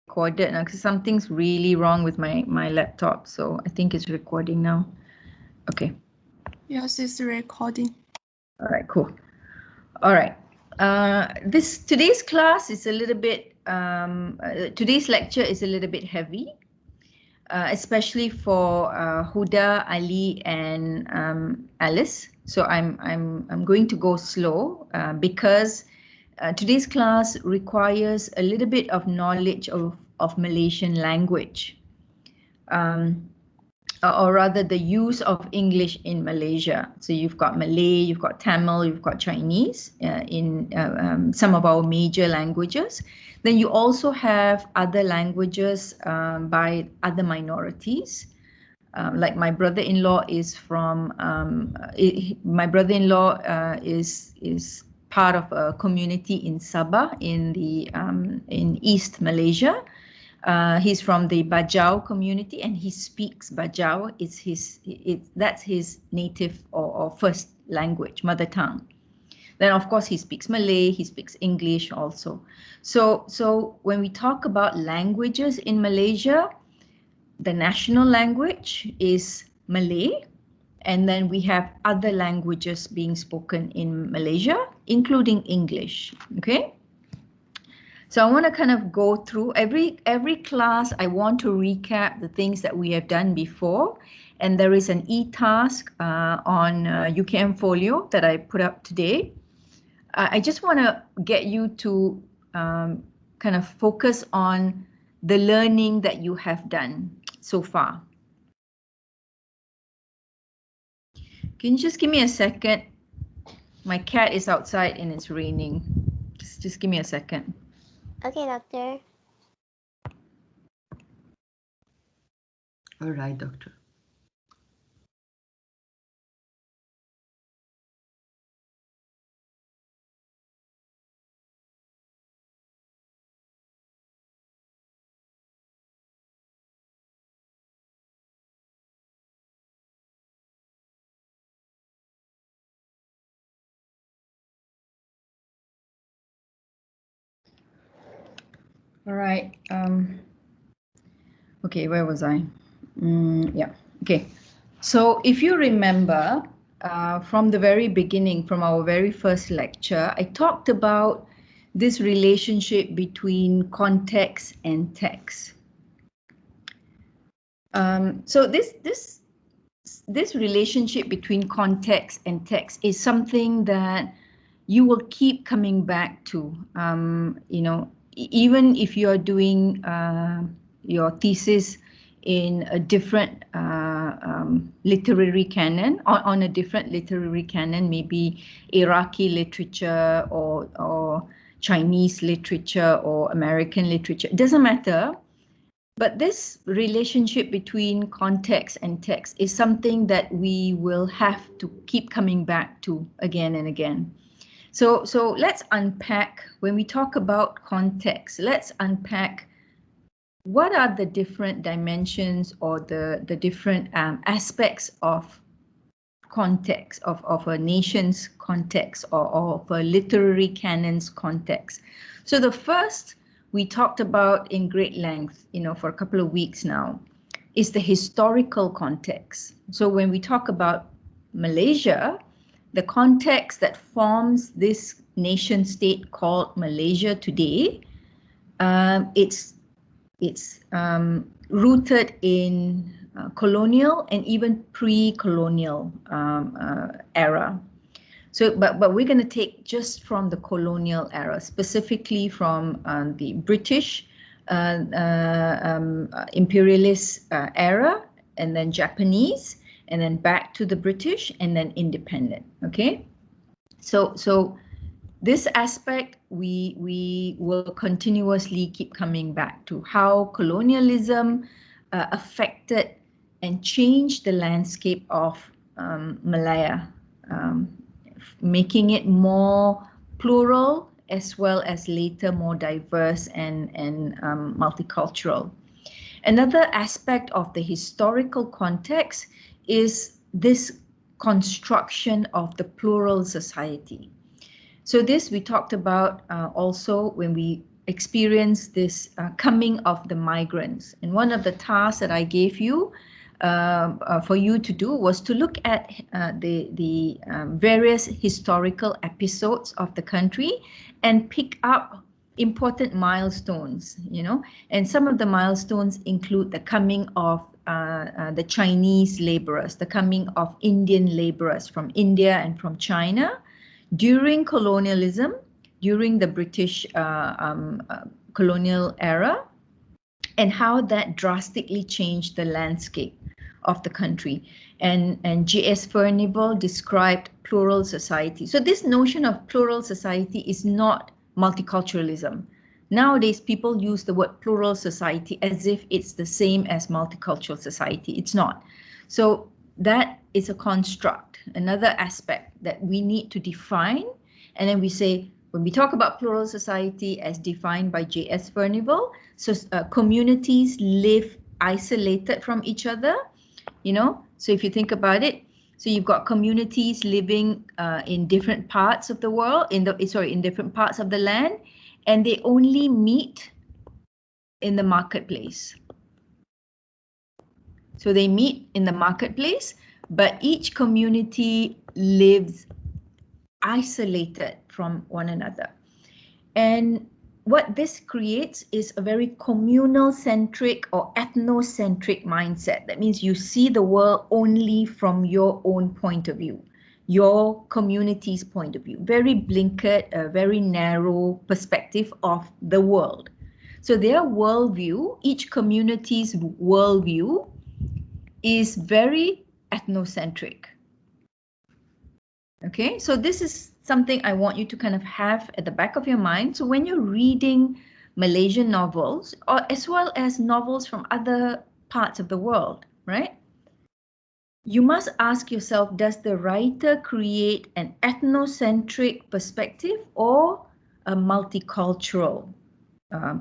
recorded now because something's really wrong with my laptop. So I think it's recording now. Okay. Yes, it's recording. All right, cool. All right. Today's class is a little bit, today's lecture is a little bit heavy, especially for Huda, Ali, and Alice. So I'm going to go slow because today's class requires a little bit of knowledge of Malaysian language. Or rather the use of English in Malaysia. So you've got Malay, you've got Tamil, you've got Chinese in some of our major languages. Then you also have other languages by other minorities. Like my brother-in-law is from, my brother-in-law is part of a community in Sabah in East Malaysia. He's from the Bajau community and he speaks Bajau. That's his native or first language, mother tongue. Then of course he speaks Malay, he speaks English also. So when we talk about languages in Malaysia, the national language is Malay, and then we have other languages being spoken in Malaysia, including English. Okay. So I want to kind of go through every class. I want to recap the things that we have done before, and there is an e-task on UKM Folio that I put up today. I just want to get you to kind of focus on the learning that you have done so far. Can you just give me a second? My cat is outside and it's raining. Just give me a second. Okay, doctor. All right, doctor. All right. Okay, where was I? Yeah. Okay. So if you remember from the very beginning, from our very first lecture, I talked about this relationship between context and text. So this relationship between context and text is something that you will keep coming back to. You know, even if you're doing your thesis in a different literary canon, on a different literary canon, maybe Iraqi literature or Chinese literature or American literature, it doesn't matter. But this relationship between context and text is something that we will have to keep coming back to again and again. So let's unpack, when we talk about context, let's unpack what are the different dimensions or the different aspects of context, of a nation's context or of a literary canon's context. So the first we talked about in great length, you know, for a couple of weeks now, is the historical context. So when we talk about Malaysia, the context that forms this nation state called Malaysia today, it's rooted in colonial and even pre-colonial era. So, but we're going to take just from the colonial era, specifically from the British imperialist era, and then Japanese, and then back to the British, and then independent. Okay, so this aspect we will continuously keep coming back to, how colonialism affected and changed the landscape of Malaya, making it more plural as well as later more diverse and multicultural. Another aspect of the historical context is this construction of the plural society. So this we talked about also when we experience this coming of the migrants. And one of the tasks that I gave you for you to do was to look at the various historical episodes of the country and pick up important milestones, you know, and some of the milestones include the coming of the Chinese laborers, the coming of Indian laborers from India and from China during colonialism, during the British colonial era, and how that drastically changed the landscape of the country. And J.S. Furnival described plural society. So this notion of plural society is not multiculturalism. Nowadays, people use the word plural society as if it's the same as multicultural society. It's not. So that is a construct, another aspect that we need to define. And then we say, when we talk about plural society as defined by J.S. Furnival, so communities live isolated from each other, you know. So if you think about it, so you've got communities living in different parts of the world, in different parts of the land, and they only meet in the marketplace. So they meet in the marketplace, but each community lives isolated from one another. And what this creates is a very communal-centric or ethnocentric mindset. That means you see the world only from your own point of view, your community's point of view. Very blinkered, a very narrow perspective of the world. So their worldview, each community's worldview, is very ethnocentric. Okay, so this is something I want you to kind of have at the back of your mind. So when you're reading Malaysian novels, or as well as novels from other parts of the world, right? You must ask yourself, does the writer create an ethnocentric perspective or a multicultural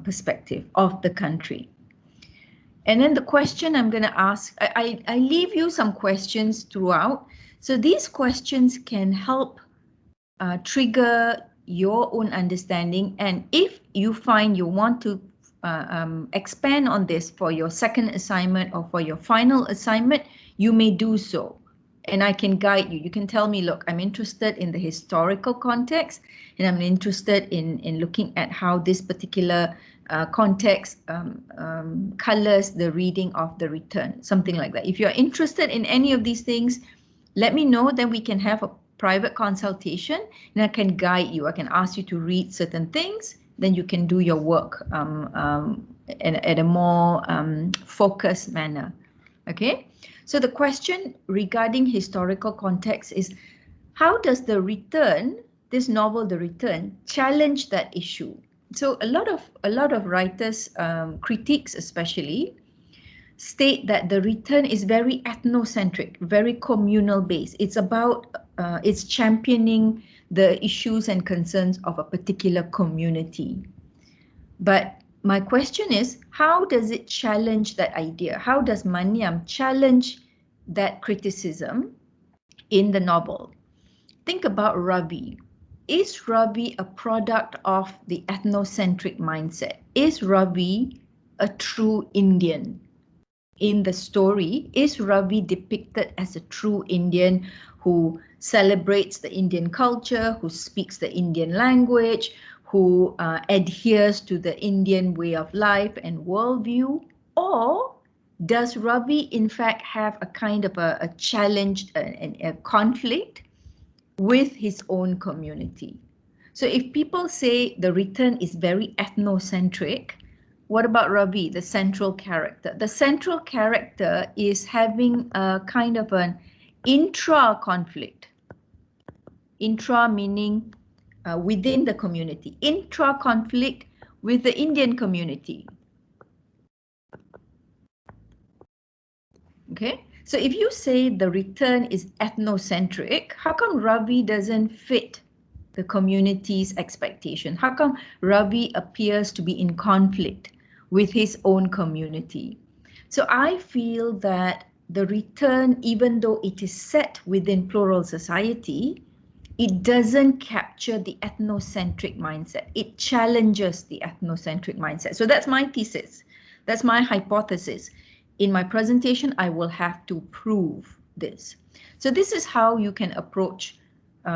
perspective of the country? And then the question I'm going to ask, I leave you some questions throughout. So these questions can help trigger your own understanding. And if you find you want to expand on this for your second assignment or for your final assignment, you may do so. And I can guide you. You can tell me, look, I'm interested in the historical context, and I'm interested in looking at how this particular context colors the reading of the return, something like that. If you're interested in any of these things, let me know, then we can have a private consultation and I can guide you. I can ask you to read certain things, then you can do your work at a more focused manner. Okay, so the question regarding historical context is, how does the return, this novel, The Return, challenge that issue? So a lot of writers, critics especially, state that The Return is very ethnocentric, very communal based. It's about, it's championing the issues and concerns of a particular community. But my question is, how does it challenge that idea? How does Maniam challenge that criticism in the novel? Think about Ravi. Is Ravi a product of the ethnocentric mindset? Is Ravi a true Indian? In the story, is Ravi depicted as a true Indian who celebrates the Indian culture, who speaks the Indian language, who adheres to the Indian way of life and worldview? Or does Ravi in fact have a kind of a challenge, a conflict with his own community? So if people say The Return is very ethnocentric, what about Ravi, the central character? The central character is having a kind of an intra-conflict. Intra meaning within the community. Intra-conflict with the Indian community. Okay, so if you say The Return is ethnocentric, how come Ravi doesn't fit the community's expectation? How come Ravi appears to be in conflict with his own community? So I feel that The Return, even though it is set within plural society, it doesn't capture the ethnocentric mindset. It challenges the ethnocentric mindset. So that's my thesis. That's my hypothesis. In my presentation, I will have to prove this. So this is how you can approach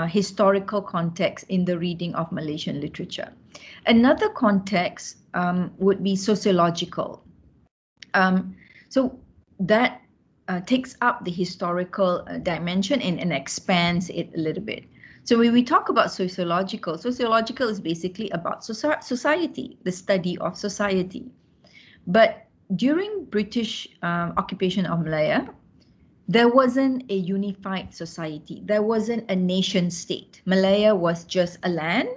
historical context in the reading of Malaysian literature. Another context would be sociological. So that takes up the historical dimension and expands it a little bit. So when we talk about sociological is basically about society, the study of society. But during British occupation of Malaya, there wasn't a unified society. There wasn't a nation state. Malaya was just a land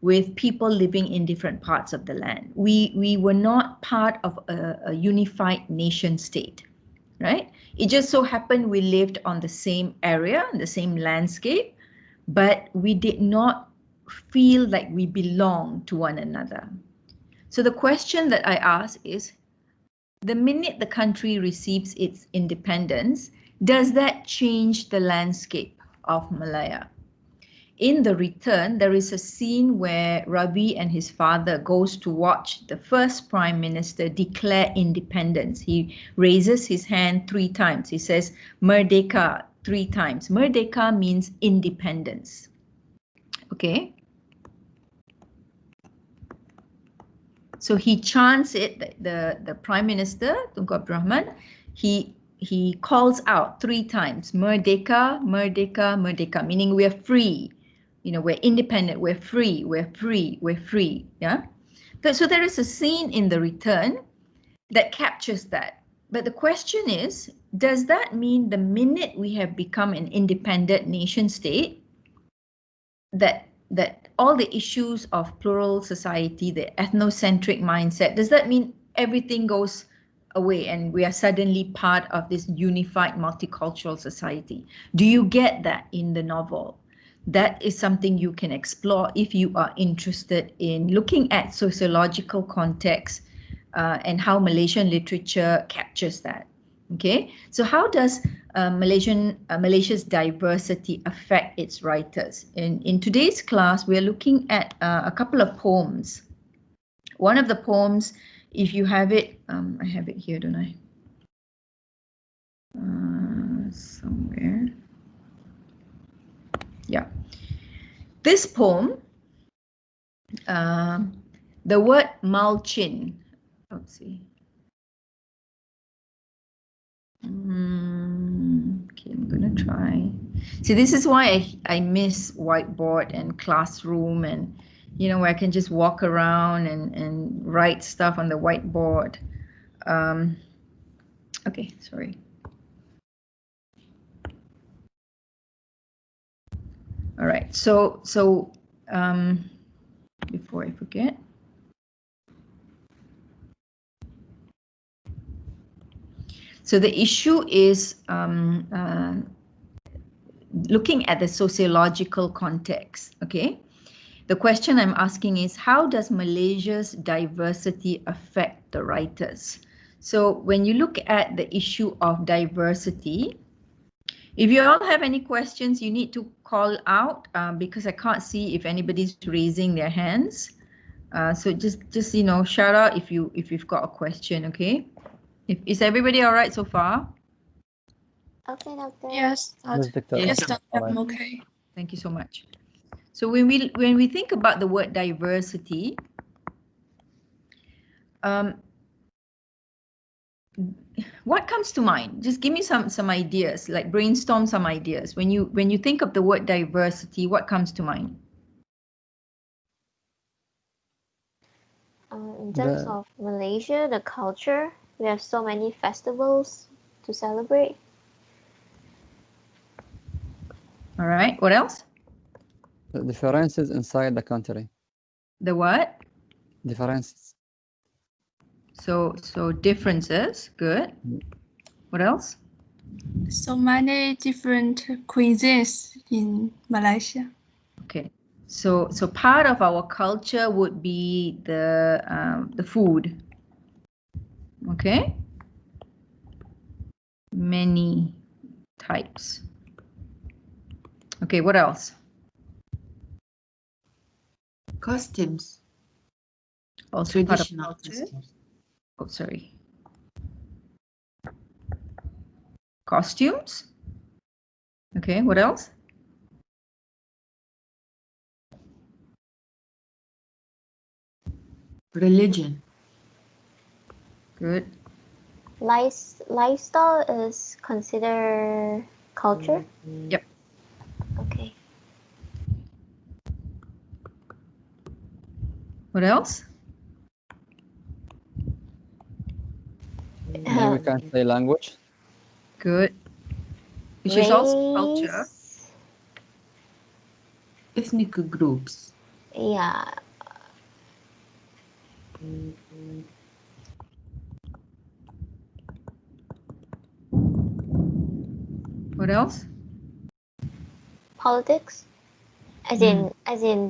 with people living in different parts of the land. We were not part of a unified nation state, right? It just so happened we lived on the same area, the same landscape, but we did not feel like we belong to one another. So the question that I ask is, the minute the country receives its independence, does that change the landscape of Malaya? In The Return, there is a scene where Ravi and his father goes to watch the first prime minister declare independence. He raises his hand 3 times. He says, Merdeka 3 times. Merdeka means independence. Okay. So he chants it, the prime minister, Tunku Abdul Rahman, he calls out 3 times, Merdeka, Merdeka, Merdeka, meaning we are free. You know, we're independent, we're free, we're free, we're free. Yeah. So there is a scene in The Return that captures that. But the question is, does that mean the minute we have become an independent nation state, that all the issues of plural society, the ethnocentric mindset, does that mean everything goes away and we are suddenly part of this unified multicultural society? Do you get that in the novel? That is something you can explore if you are interested in looking at sociological context and how Malaysian literature captures that. Okay, so how does Malaysia's diversity affect its writers? In today's class, we're looking at a couple of poems. One of the poems, if you have it, I have it here, don't I? Somewhere. Yeah. This poem, the word Malchin, let's see. Okay, I'm gonna try. See, this is why I miss whiteboard and classroom, and you know, where I can just walk around and write stuff on the whiteboard. Okay, sorry. All right, so before I forget. So the issue is looking at the sociological context, okay? The question I'm asking is, how does Malaysia's diversity affect the writers? So when you look at the issue of diversity, if you all have any questions, you need to call out because I can't see if anybody's raising their hands. So just you know, shout out if you've got a question, okay? Is everybody all right so far? Okay, Doctor. Yes, Doctor. Yes, Doctor. I'm okay. Thank you so much. So when we think about the word diversity, what comes to mind? Just give me some ideas, like brainstorm some ideas. When you think of the word diversity, what comes to mind? In terms of Malaysia, the culture, we have so many festivals to celebrate. All right, what else? The differences inside the country. The what? Differences. So differences, good. What else? So many different cuisines in Malaysia. Okay, so part of our culture would be the food. Okay, many types. Okay, what else? Costumes. Also part of Traditional culture. costumes. Oh, sorry. Costumes. Okay, what else? Religion. Good. Lifestyle is considered culture? Yep. Okay. What else? Maybe we can say language. Good. Which is also culture. Race. Ethnic groups. Yeah. What else? Politics. As in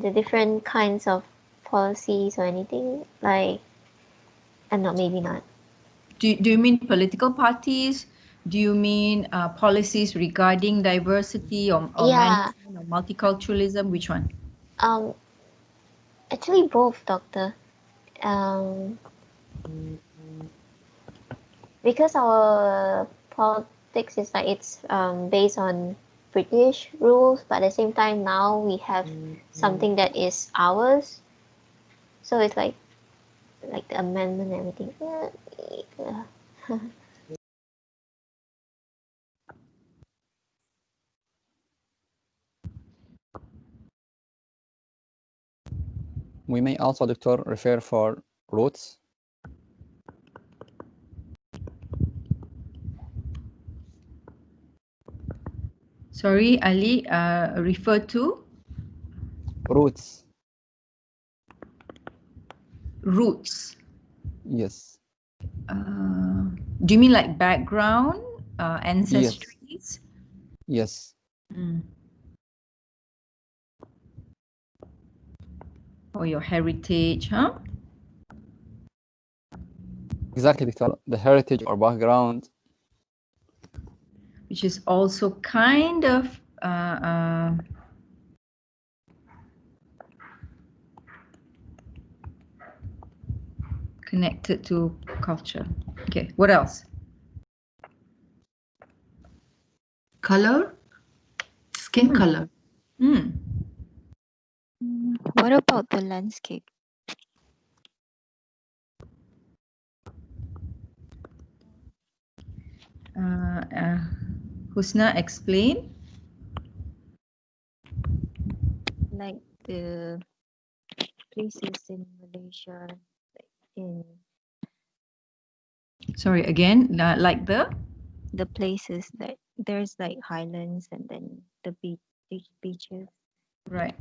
the different kinds of policies or anything like, and not maybe not. Do you mean political parties? Do you mean policies regarding diversity or Yeah. management or multiculturalism? Which one? Actually both, Doctor. Because our politics is like it's based on British rules, but at the same time now we have something that is ours. So it's like the amendment and everything. We may also, Doctor, refer for roots. Sorry, Ali, refer to? Roots. Roots. Yes. Do you mean like background, ancestries? Yes. Or your heritage, huh? Exactly, Doctor. The heritage or background. Which is also kind of connected to culture. Okay, what else? Color. Skin color. What about the landscape? Husna, explain. Like the places in Malaysia, in Sorry, again, like the places that there's like highlands and then the beaches. right.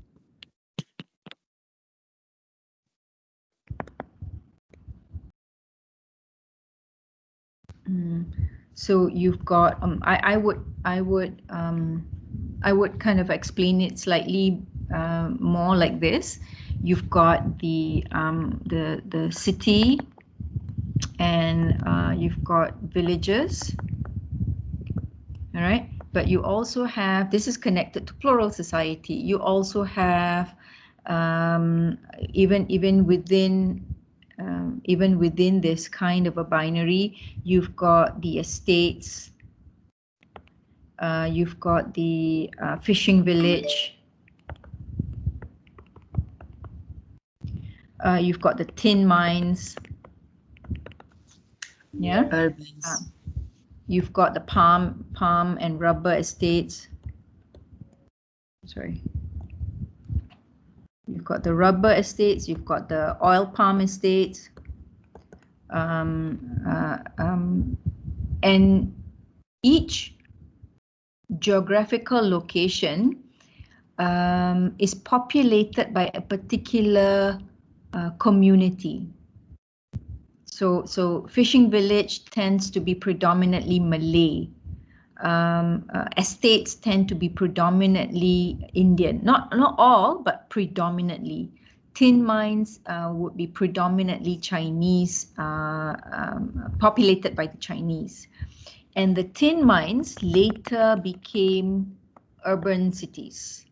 So you've got I would kind of explain it slightly more like this. You've got the city, and you've got villages. All right, but you also have, this is connected to plural society. You also have even within this kind of a binary, you've got the estates, you've got the fishing village, you've got the tin mines, yeah, Urbans. you've got the palm and rubber estates. Sorry. You've got the rubber estates, you've got the oil palm estates, and each geographical location is populated by a particular community. So fishing village tends to be predominantly Malay. Estates tend to be predominantly Indian, not all, but predominantly. Tin mines would be predominantly Chinese, populated by the Chinese. And the tin mines later became urban cities.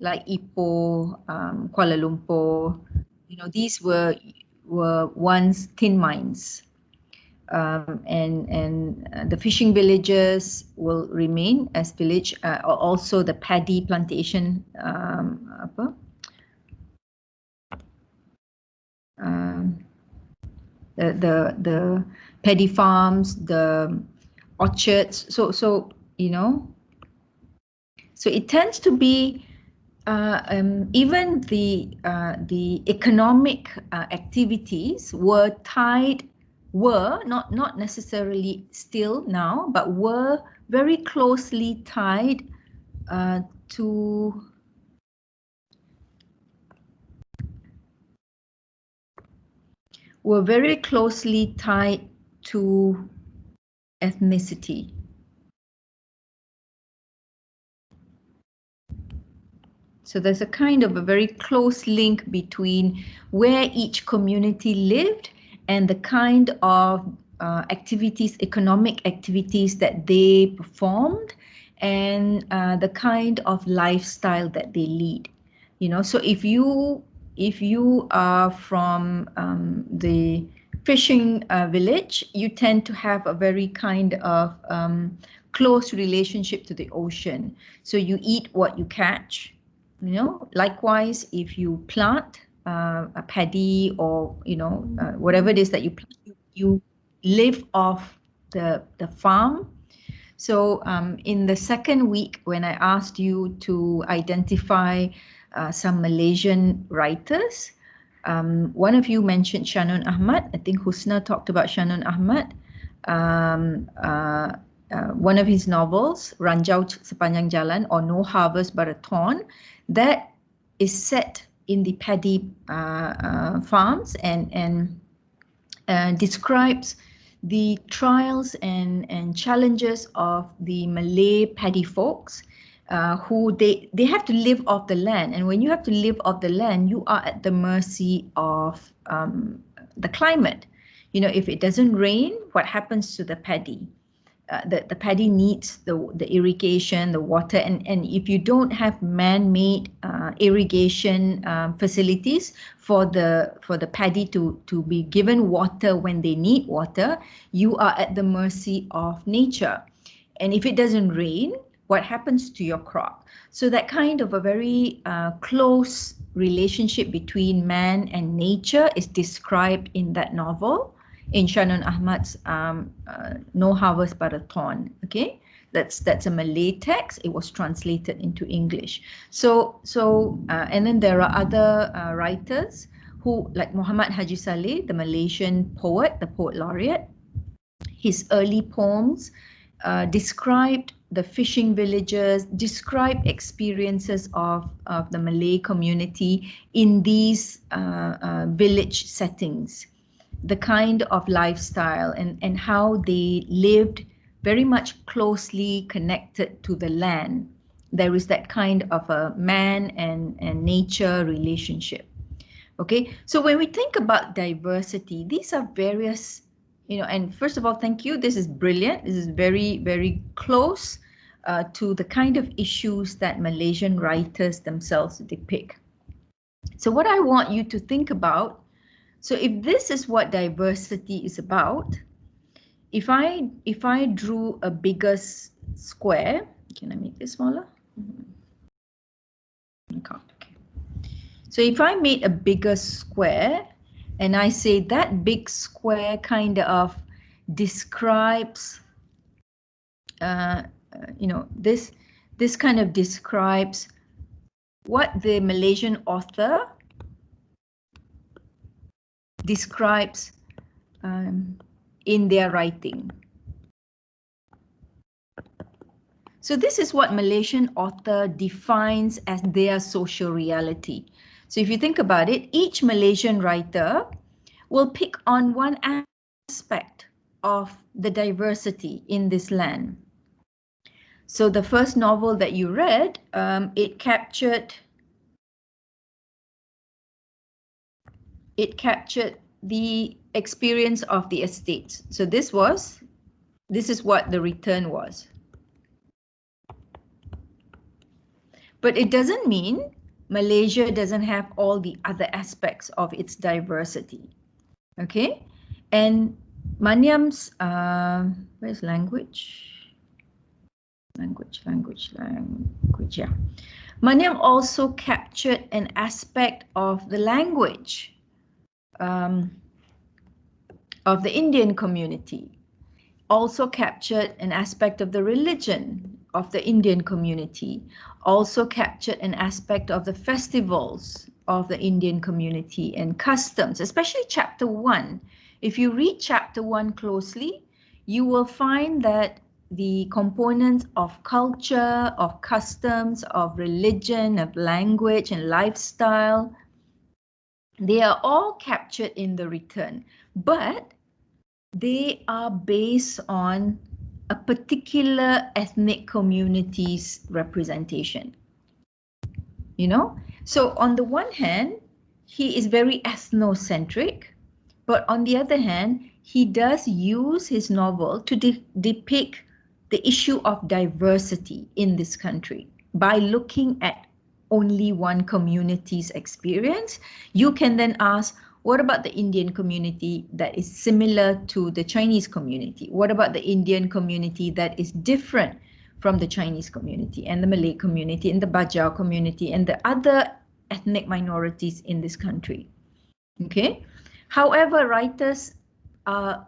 like Ipoh, Kuala Lumpur. You know, these were once tin mines. And the fishing villages will remain as village. Also, the paddy plantation, the paddy farms, the orchards. So you know, so it tends to be even the economic activities were tied. Were not necessarily still now, but were very closely tied to ethnicity. So there's a kind of a very close link between where each community lived and the kind of activities, economic activities that they performed, and the kind of lifestyle that they lead. You know, so if you are from the fishing village, you tend to have a very kind of close relationship to the ocean. So you eat what you catch. You know, likewise, if you plant a paddy or whatever it is that you plant, you live off the farm. So in the second week, when I asked you to identify some Malaysian writers, one of you mentioned Shannon Ahmad. I think Husna talked about Shannon Ahmad. One of his novels, Ranjau Sepanjang Jalan, or No Harvest But a Thorn, that is set in the paddy farms and describes the trials and challenges of the Malay paddy folks who they have to live off the land. And when you have to live off the land, you are at the mercy of the climate. You know, if it doesn't rain, what happens to the paddy? The paddy needs the irrigation, the water, and if you don't have man-made irrigation facilities for the paddy to be given water when they need water, you are at the mercy of nature. And if it doesn't rain, what happens to your crop? So that kind of a very close relationship between man and nature is described in that novel, in Shannon Ahmad's No Harvest But a Thorn. Okay, that's a Malay text. It was translated into English. So and then there are other writers who, like Muhammad Haji Saleh, the Malaysian poet, the poet laureate. His early poems described the fishing villages, described experiences of the Malay community in these village settings, the kind of lifestyle and how they lived very much closely connected to the land. There is that kind of a man and nature relationship. Okay, so when we think about diversity, these are various, and first of all, thank you. This is brilliant. This is very, very close to the kind of issues that Malaysian writers themselves depict. So what I want you to think about, so if this is what diversity is about, if I drew a bigger square, can I make this smaller? I can't. Okay. So if I made a bigger square and I say that big square kind of describes, this kind of describes what the Malaysian author describes in their writing. So this is what Malaysian author defines as their social reality. So if you think about it, each Malaysian writer will pick on one aspect of the diversity in this land. So the first novel that you read, it captured the experience of the estates. So this is what The Return was. But it doesn't mean Malaysia doesn't have all the other aspects of its diversity. Okay, and Maniam's, where's language? Language, yeah. Maniam also captured an aspect of the language of the Indian community, also captured an aspect of the religion of the Indian community, also captured an aspect of the festivals of the Indian community and customs, especially chapter 1. If you read chapter 1 closely, you will find that the components of culture, of customs, of religion, of language and lifestyle, they are all captured in the return, but they are based on a particular ethnic community's representation. You know, so on the one hand, he is very ethnocentric, but on the other hand, he does use his novel to depict the issue of diversity in this country by looking at only one community's experience. You can then ask, what about the Indian community that is similar to the Chinese community? What about the Indian community that is different from the Chinese community and the Malay community and the Bajau community and the other ethnic minorities in this country? Okay. However, writers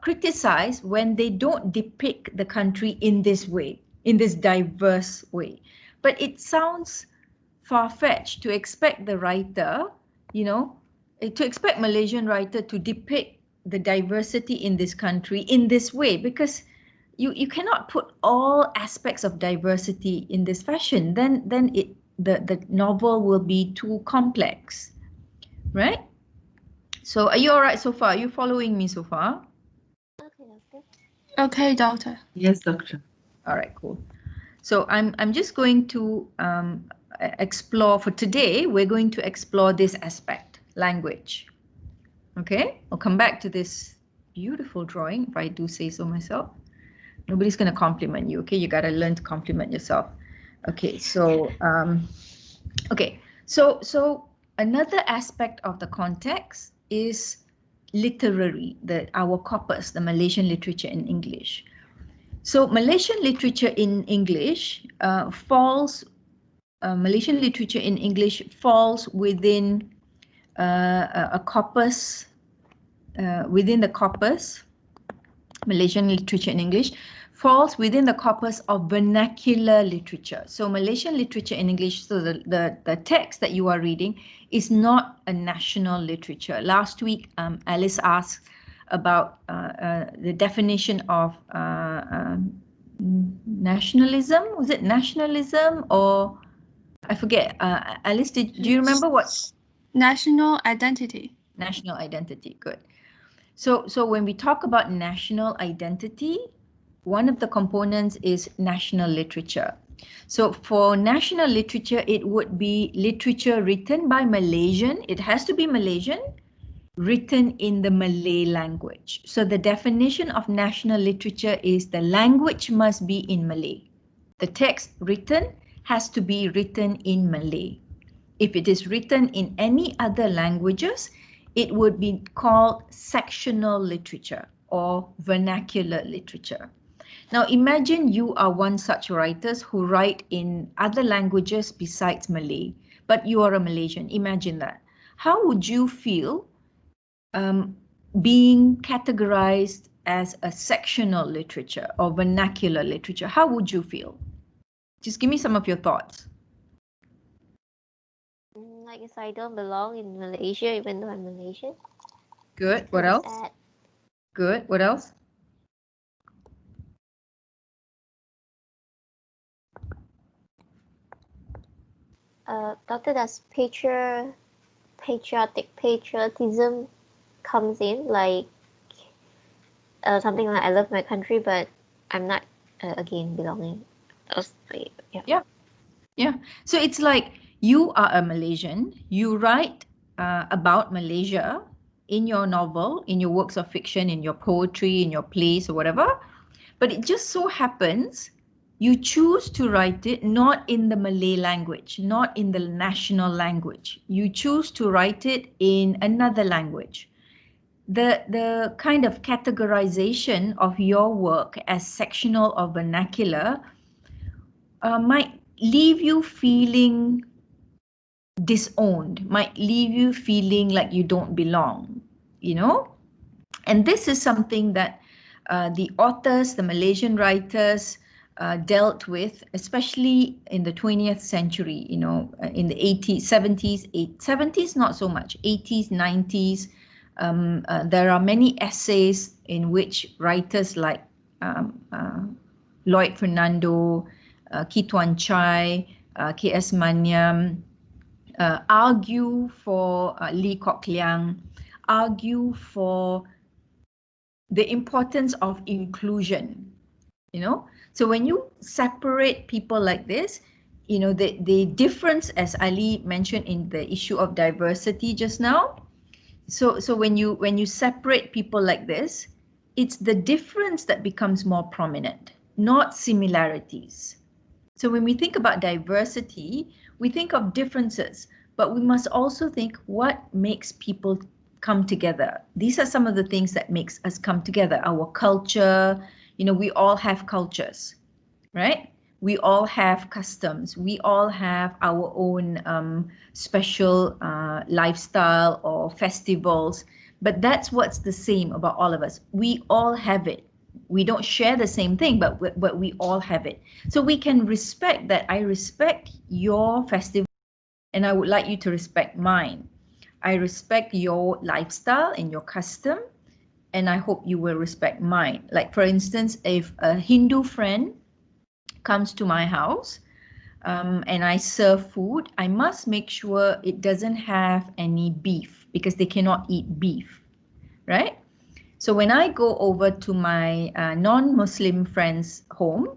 criticize when they don't depict the country in this way, in this diverse way. But it sounds far-fetched to expect the writer, you know, to expect Malaysian writer to depict the diversity in this country in this way, because you cannot put all aspects of diversity in this fashion. Then the novel will be too complex, right? So are you all right so far? Are you following me so far? Okay, doctor. Okay, doctor. Yes, doctor. All right, cool. So I'm just going to explore, for today, we're going to explore this aspect, language. Okay, I'll come back to this beautiful drawing, if I do say so myself. Nobody's going to compliment you, okay? You got to learn to compliment yourself. Okay, so so another aspect of the context is literary, our corpus, the Malaysian literature in English. So Malaysian literature in English Malaysian literature in English falls within a corpus, within the corpus, Malaysian literature in English falls within the corpus of vernacular literature. So Malaysian literature in English, so the text that you are reading is not a national literature. Last week, Alice asked about the definition of nationalism. Was it nationalism or I forget? Alice, do you remember what? National identity. National identity, good. So when we talk about national identity, one of the components is national literature. So for national literature, it would be literature written by Malaysian. It has to be Malaysian, written in the Malay language. So the definition of national literature is the language must be in Malay. The text written has to be written in Malay. If it is written in any other languages, it would be called sectional literature or vernacular literature. Now imagine you are one such writer who write in other languages besides Malay, but you are a Malaysian. Imagine that. How would you feel being categorized as a sectional literature or vernacular literature? How would you feel? Just give me some of your thoughts. I guess I don't belong in Malaysia, even though I'm Malaysian. Good. What else? Sad. Good. What else? Doctor, does patriotism comes in, like something like I love my country, but I'm not again belonging. Yeah. So it's like you are a Malaysian. You write about Malaysia in your novel, in your works of fiction, in your poetry, in your plays or whatever. But it just so happens you choose to write it not in the Malay language, not in the national language. You choose to write it in another language. The kind of categorization of your work as sectional or vernacular might leave you feeling disowned, might leave you feeling like you don't belong, you know? And this is something that the authors, the Malaysian writers dealt with, especially in the 20th century, you know, in the 80s, 70s, 70s, not so much, 80s, 90s. There are many essays in which writers like Lloyd Fernando, Kituan Chai, K.S. Maniam, argue for Lee Kok Leang, argue for the importance of inclusion, you know. So when you separate people like this, you know, the difference, as Ali mentioned in the issue of diversity just now. So when you separate people like this, it's the difference that becomes more prominent, not similarities. So when we think about diversity, we think of differences, but we must also think what makes people come together. These are some of the things that makes us come together. Our culture, you know, we all have cultures, right? We all have customs. We all have our own special lifestyle or festivals, but that's what's the same about all of us. We all have it. We don't share the same thing, but we all have it. So we can respect that. I respect your festival and I would like you to respect mine. I respect your lifestyle and your custom, and I hope you will respect mine. Like for instance, if a Hindu friend comes to my house and I serve food, I must make sure it doesn't have any beef because they cannot eat beef, right? So when I go over to my non-Muslim friends' home,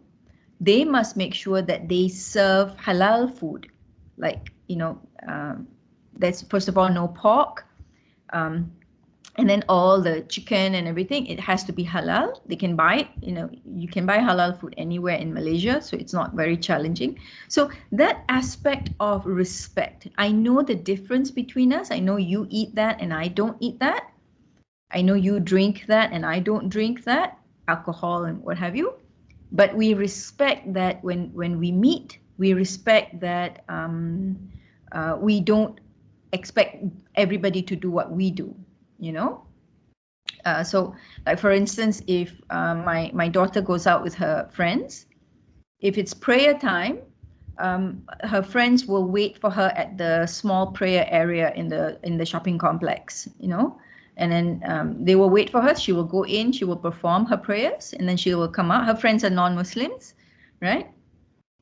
they must make sure that they serve halal food. Like, you know, that's first of all, no pork. And then all the chicken and everything, it has to be halal. They can buy it, you know, you can buy halal food anywhere in Malaysia, so it's not very challenging. So that aspect of respect, I know the difference between us. I know you eat that and I don't eat that. I know you drink that and I don't drink that, alcohol and what have you. But we respect that when we meet, we respect that we don't expect everybody to do what we do, you know. So like for instance, if my daughter goes out with her friends, if it's prayer time, her friends will wait for her at the small prayer area in the shopping complex, you know. And then they will wait for her. She will go in, she will perform her prayers, and then she will come out. Her friends are non-Muslims, right?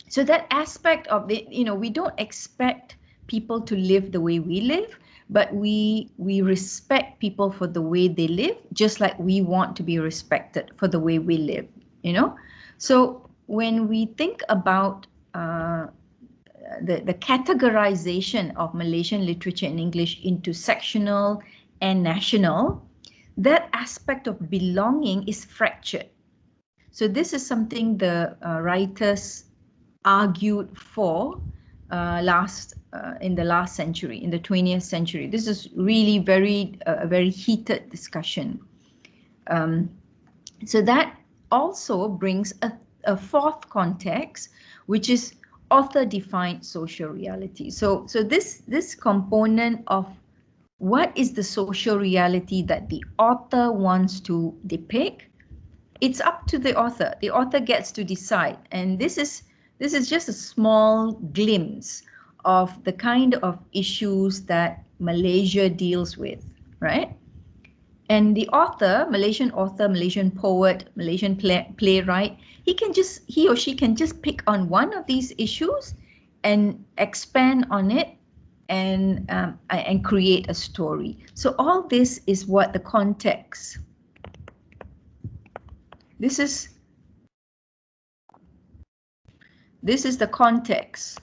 So that aspect of the, you know, we don't expect people to live the way we live, but we respect people for the way they live, just like we want to be respected for the way we live, you know? So when we think about the categorization of Malaysian literature and English into sectional and national, that aspect of belonging is fractured. So this is something the writers argued for in the last century, in the 20th century. This is really a very heated discussion. So that also brings a fourth context, which is author-defined social reality. So this component of what is the social reality that the author wants to depict, it's up to the author. The author gets to decide. And this is just a small glimpse of the kind of issues that Malaysia deals with, right? And the author, Malaysian poet, Malaysian playwright, he or she can just pick on one of these issues and expand on it and create a story. So all this is what the context. This is the context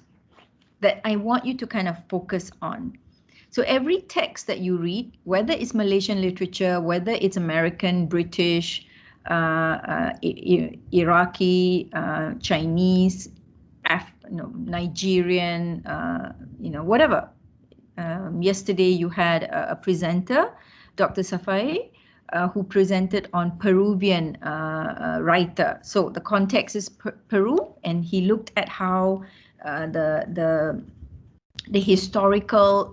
that I want you to kind of focus on. So every text that you read, whether it's Malaysian literature, whether it's American, British, Iraqi, Chinese, Nigerian, whatever. Yesterday you had a presenter, Dr. Safai, who presented on Peruvian writer. So the context is Peru, and he looked at how the historical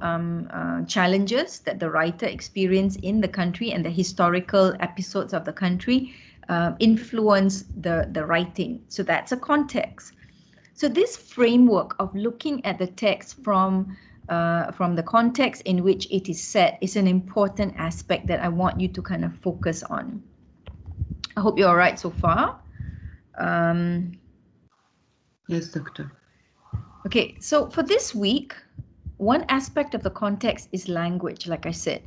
challenges that the writer experienced in the country and the historical episodes of the country influence the writing. So that's a context. So this framework of looking at the text from the context in which it is set is an important aspect that I want you to kind of focus on. I hope you're all right so far. Yes, doctor. Okay, so for this week, one aspect of the context is language, like I said.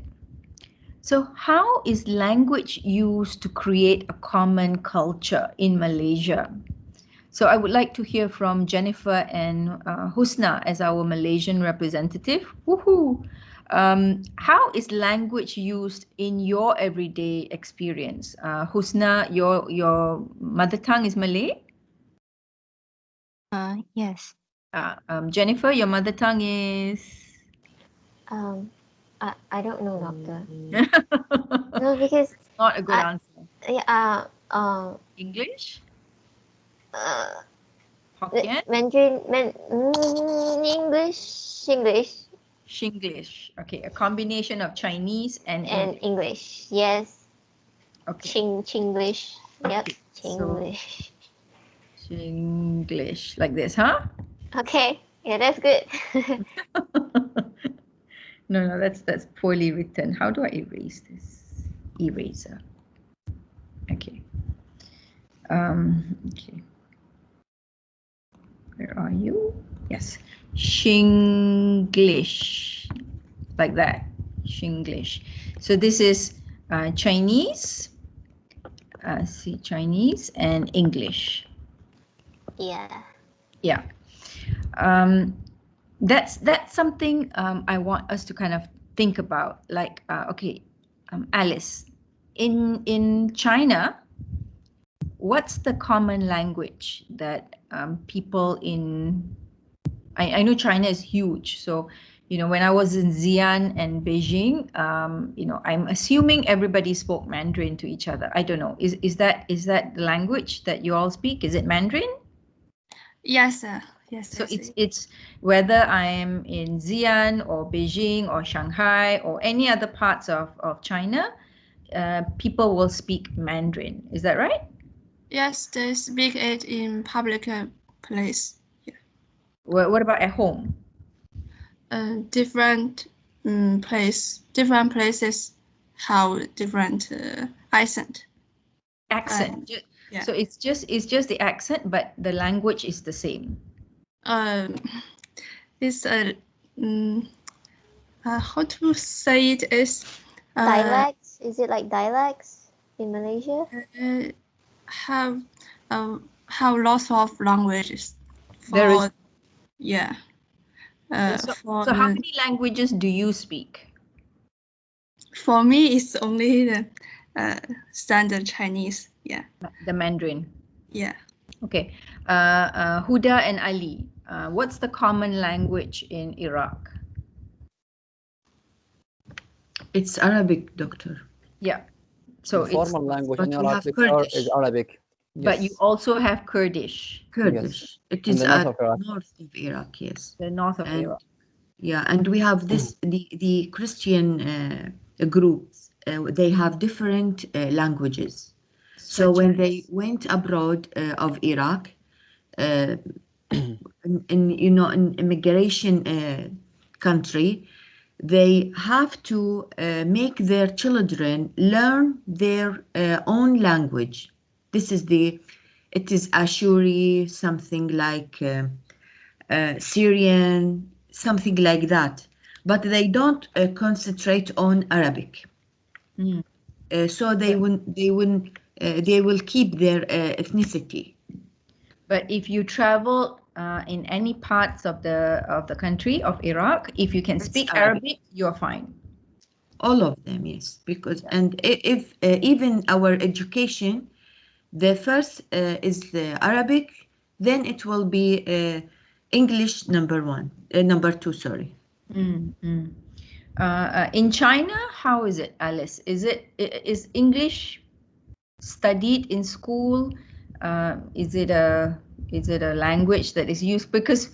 So how is language used to create a common culture in Malaysia? So I would like to hear from Jennifer and Husna as our Malaysian representative. Woohoo! How is language used in your everyday experience? Husna, your mother tongue is Malay? Yes. Jennifer, your mother tongue is? I don't know, doctor. No, because It's not a good answer. yeah, English? uh, Hokkien? Mandarin, English, Shinglish. Okay, a combination of Chinese and and English. English. Yes, Okay. Chinglish. Yep, Okay, so- Chinglish. Shinglish, like this, huh? Okay, yeah, that's good. No, that's poorly written. How do I erase this? Eraser. Okay. Okay. Where are you? Yes. Shinglish. Like that. Shinglish. So this is Chinese. See, Chinese and English. Yeah. Yeah. That's something I want us to kind of think about. Like, okay, Alice, in China, what's the common language that people in? I know China is huge, so when I was in Xi'an and Beijing, I'm assuming everybody spoke Mandarin to each other. I don't know. Is that the language that you all speak? Is it Mandarin? Yes, sir. Yes. So yes, it's whether I'm in Xi'an or Beijing or Shanghai or any other parts of China, people will speak Mandarin. Is that right? Yes, they speak it in public place. What about at home? Different different places have different accent. Accent. Yeah. So it's just the accent, but the language is the same. It's how to say it is Dialects? Is it like dialects in Malaysia? have lots of languages. There is. Yeah. So how many languages do you speak? For me, it's only the standard Chinese. Yeah. The Mandarin. Yeah. Okay. Huda and Ali, what's the common language in Iraq? It's Arabic, doctor. Yeah. So The formal language but in we Iraq have doctor, Kurdish. is Arabic. But you Yes. also have Kurdish, Kurdish. It In is the north at of Iraq. north of Iraq, yes. the north of And Iraq. yeah, and we have this the Christian groups. They have different languages. So when they went abroad of Iraq, in immigration country, they have to make their children learn their own language. It is Ashuri, something like Syrian, something like that. But they don't concentrate on Arabic. So they will keep their ethnicity. But if you travel in any parts of the country of Iraq, if you can It's speak Arabic. Arabic, you're fine. All of them, yes, because and if even our education The first is the Arabic, then it will be English number two, sorry. In China, how is it, Alice? Is English studied in school? Is it a language that is used? Because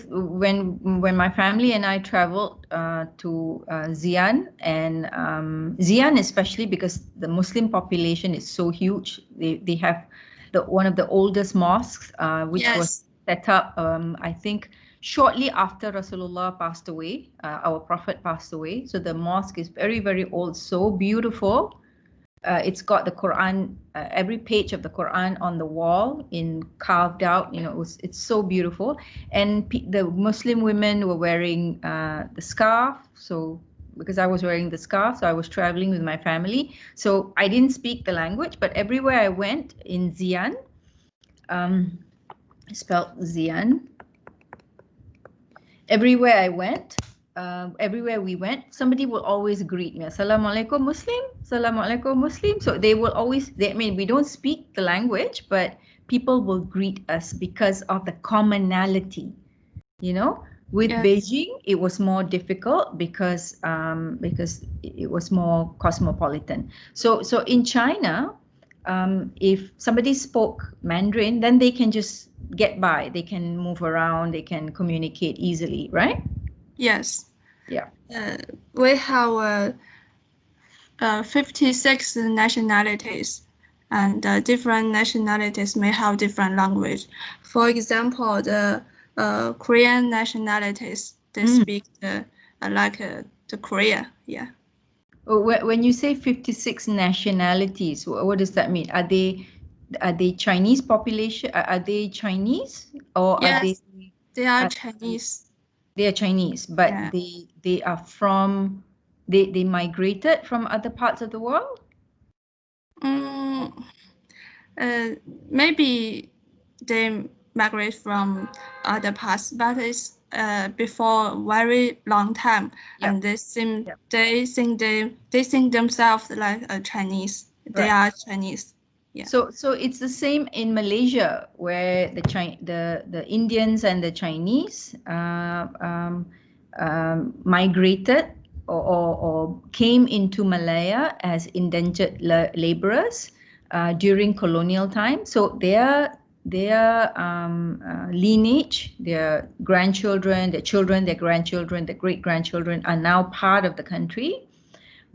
when my family and I traveled to Xi'an, and Xi'an especially because the Muslim population is so huge, they have one of the oldest mosques, which was set up, I think, shortly after Rasulullah passed away, our Prophet passed away. So the mosque is very, very old, so beautiful. It's got the Quran, every page of the Quran on the wall in carved out. You know, it's so beautiful. And the Muslim women were wearing the scarf. So because I was wearing the scarf, so I was traveling with my family. So I didn't speak the language, but everywhere I went in Xi'an, spelled Xi'an. Everywhere we went, somebody will always greet me. Assalamualaikum Muslim, Assalamualaikum Muslim. So they will always, we don't speak the language, but people will greet us because of the commonality. You know, with Beijing, it was more difficult because it was more cosmopolitan. So in China, if somebody spoke Mandarin, then they can just get by. They can move around. They can communicate easily, right? Yes. Yeah. We have 56 nationalities, and different nationalities may have different language. For example, the Korean nationalities, they speak the Korea. Yeah. When you say 56 nationalities, what does that mean? Are they Chinese population? Are they Chinese, or yes, they are are Chinese. They are Chinese, but they are from, they migrated from other parts of the world? Maybe they migrate from other parts, but it's before very long time, and they think themselves like a Chinese. They are Chinese. Yeah. So it's the same in Malaysia, where the Indians and the Chinese migrated or came into Malaya as indentured laborers during colonial time. So their lineage, their grandchildren, their children, their grandchildren, their great-grandchildren are now part of the country,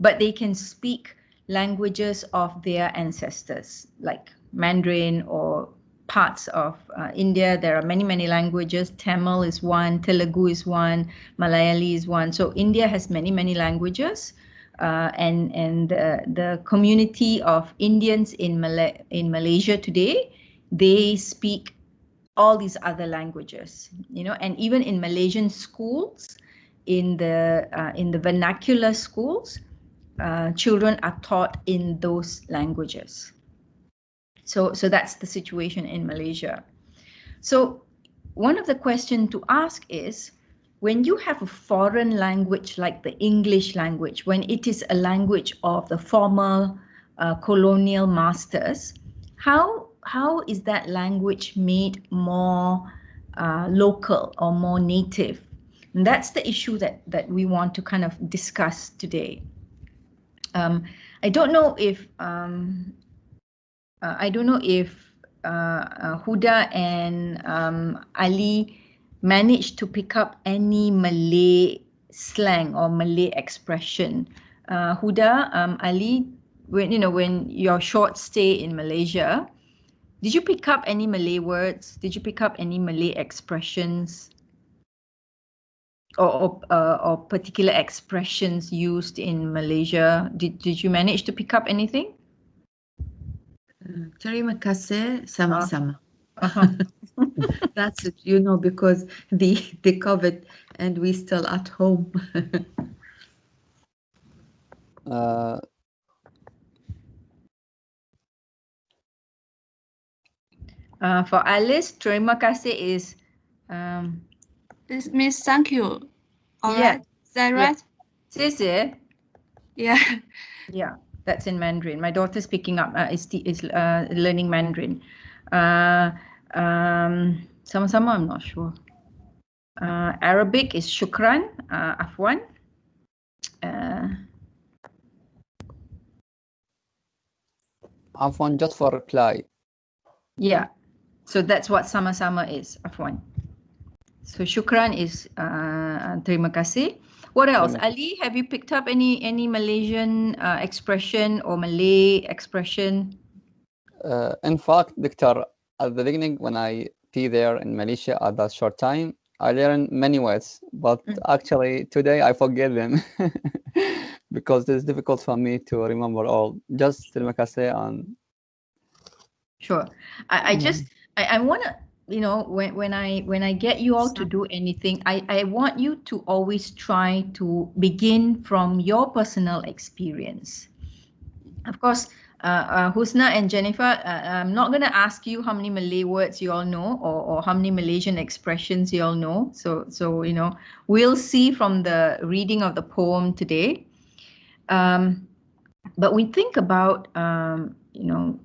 but they can speak languages of their ancestors, like Mandarin or parts of India. There are many languages. Tamil is one, Telugu is one, Malayali is one. So India has many languages, and the community of Indians in Malaysia today, they speak all these other languages, you know. And even in Malaysian schools, in the vernacular schools, children are taught in those languages. So that's the situation in Malaysia. So one of the questions to ask is, when you have a foreign language like the English language, when it is a language of the former colonial masters, how is that language made more local or more native? And that's the issue that we want to kind of discuss today. I don't know if Huda and Ali managed to pick up any Malay slang or Malay expression. Huda, Ali, when your short stay in Malaysia, did you pick up any Malay words? Did you pick up any Malay expressions? Or particular expressions used in Malaysia? Did you manage to pick up anything? Terima kasih, sama-sama. That's it, because the COVID and we still at home. For Alice, terima kasih is this means thank you. All yeah. right. Is that right? 谢谢. Yeah. Yeah. That's in Mandarin. My daughter's picking up, is learning Mandarin. Sama-sama, I'm not sure. Arabic is shukran, afwan. Afwan, just for reply. Yeah, so that's what sama-sama is, afwan. So shukran is terima kasih. What else? Ali, have you picked up any Malaysian expression or Malay expression? In fact, Doctor, at the beginning when I be there in Malaysia at that short time, I learned many words, but actually today I forget them because it's difficult for me to remember all. Just terima kasih and. Sure. I want to, you know, when I get you all to do anything, I want you to always try to begin from your personal experience. Of course, Husna and Jennifer, I'm not going to ask you how many Malay words you all know or how many Malaysian expressions you all know. So you know, we'll see from the reading of the poem today. But we think about, you know,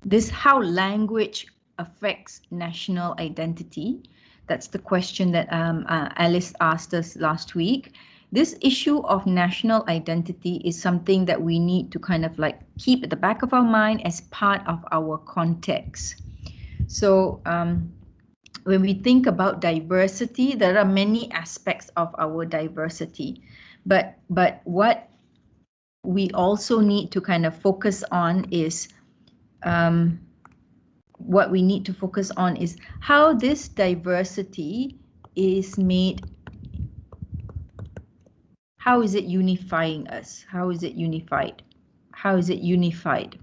this how language affects national identity. That's the question that Alice asked us last week. This issue of national identity is something that we need to kind of like keep at the back of our mind as part of our context. So when we think about diversity, there are many aspects of our diversity, but what we also need to kind of focus on is how this diversity is made. How is it unifying us? How is it unified? How is it unified?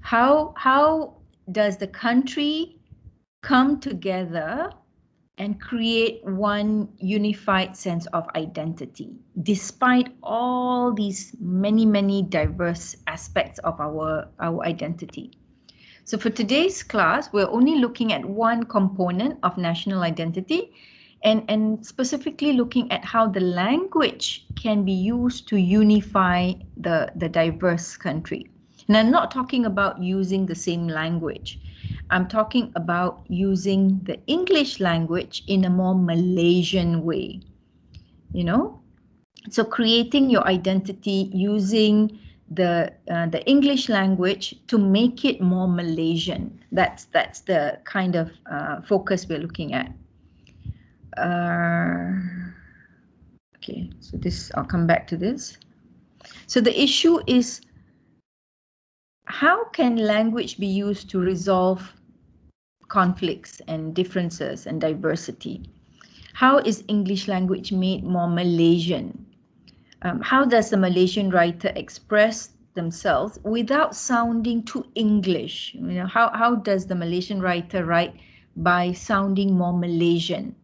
How does the country come together and create one unified sense of identity, despite all these many diverse aspects of our identity? So for today's class, we're only looking at one component of national identity, and specifically looking at how the language can be used to unify the diverse country. And I'm not talking about using the same language. I'm talking about using the English language in a more Malaysian way, you know? So creating your identity using the English language to make it more Malaysian. That's the kind of focus we're looking at. Okay, so this, I'll come back to this. So the issue is, how can language be used to resolve conflicts and differences and diversity? How is English language made more Malaysian? How does the Malaysian writer express themselves without sounding too English? You know, how does the Malaysian writer write by sounding more Malaysian?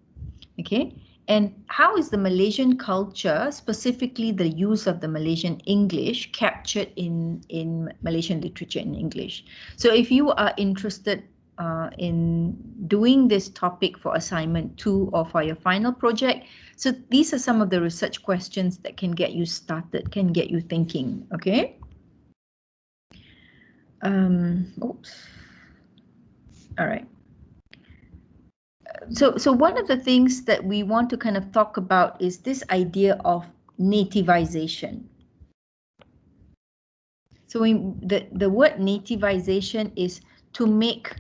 Okay, and how is the Malaysian culture, specifically the use of the Malaysian English, captured in Malaysian literature in English? So if you are interested in doing this topic for assignment 2 or for your final project, so these are some of the research questions that can get you started, can get you thinking, okay? Oops. All right. So one of the things that we want to kind of talk about is this idea of nativization. So the word nativization is to make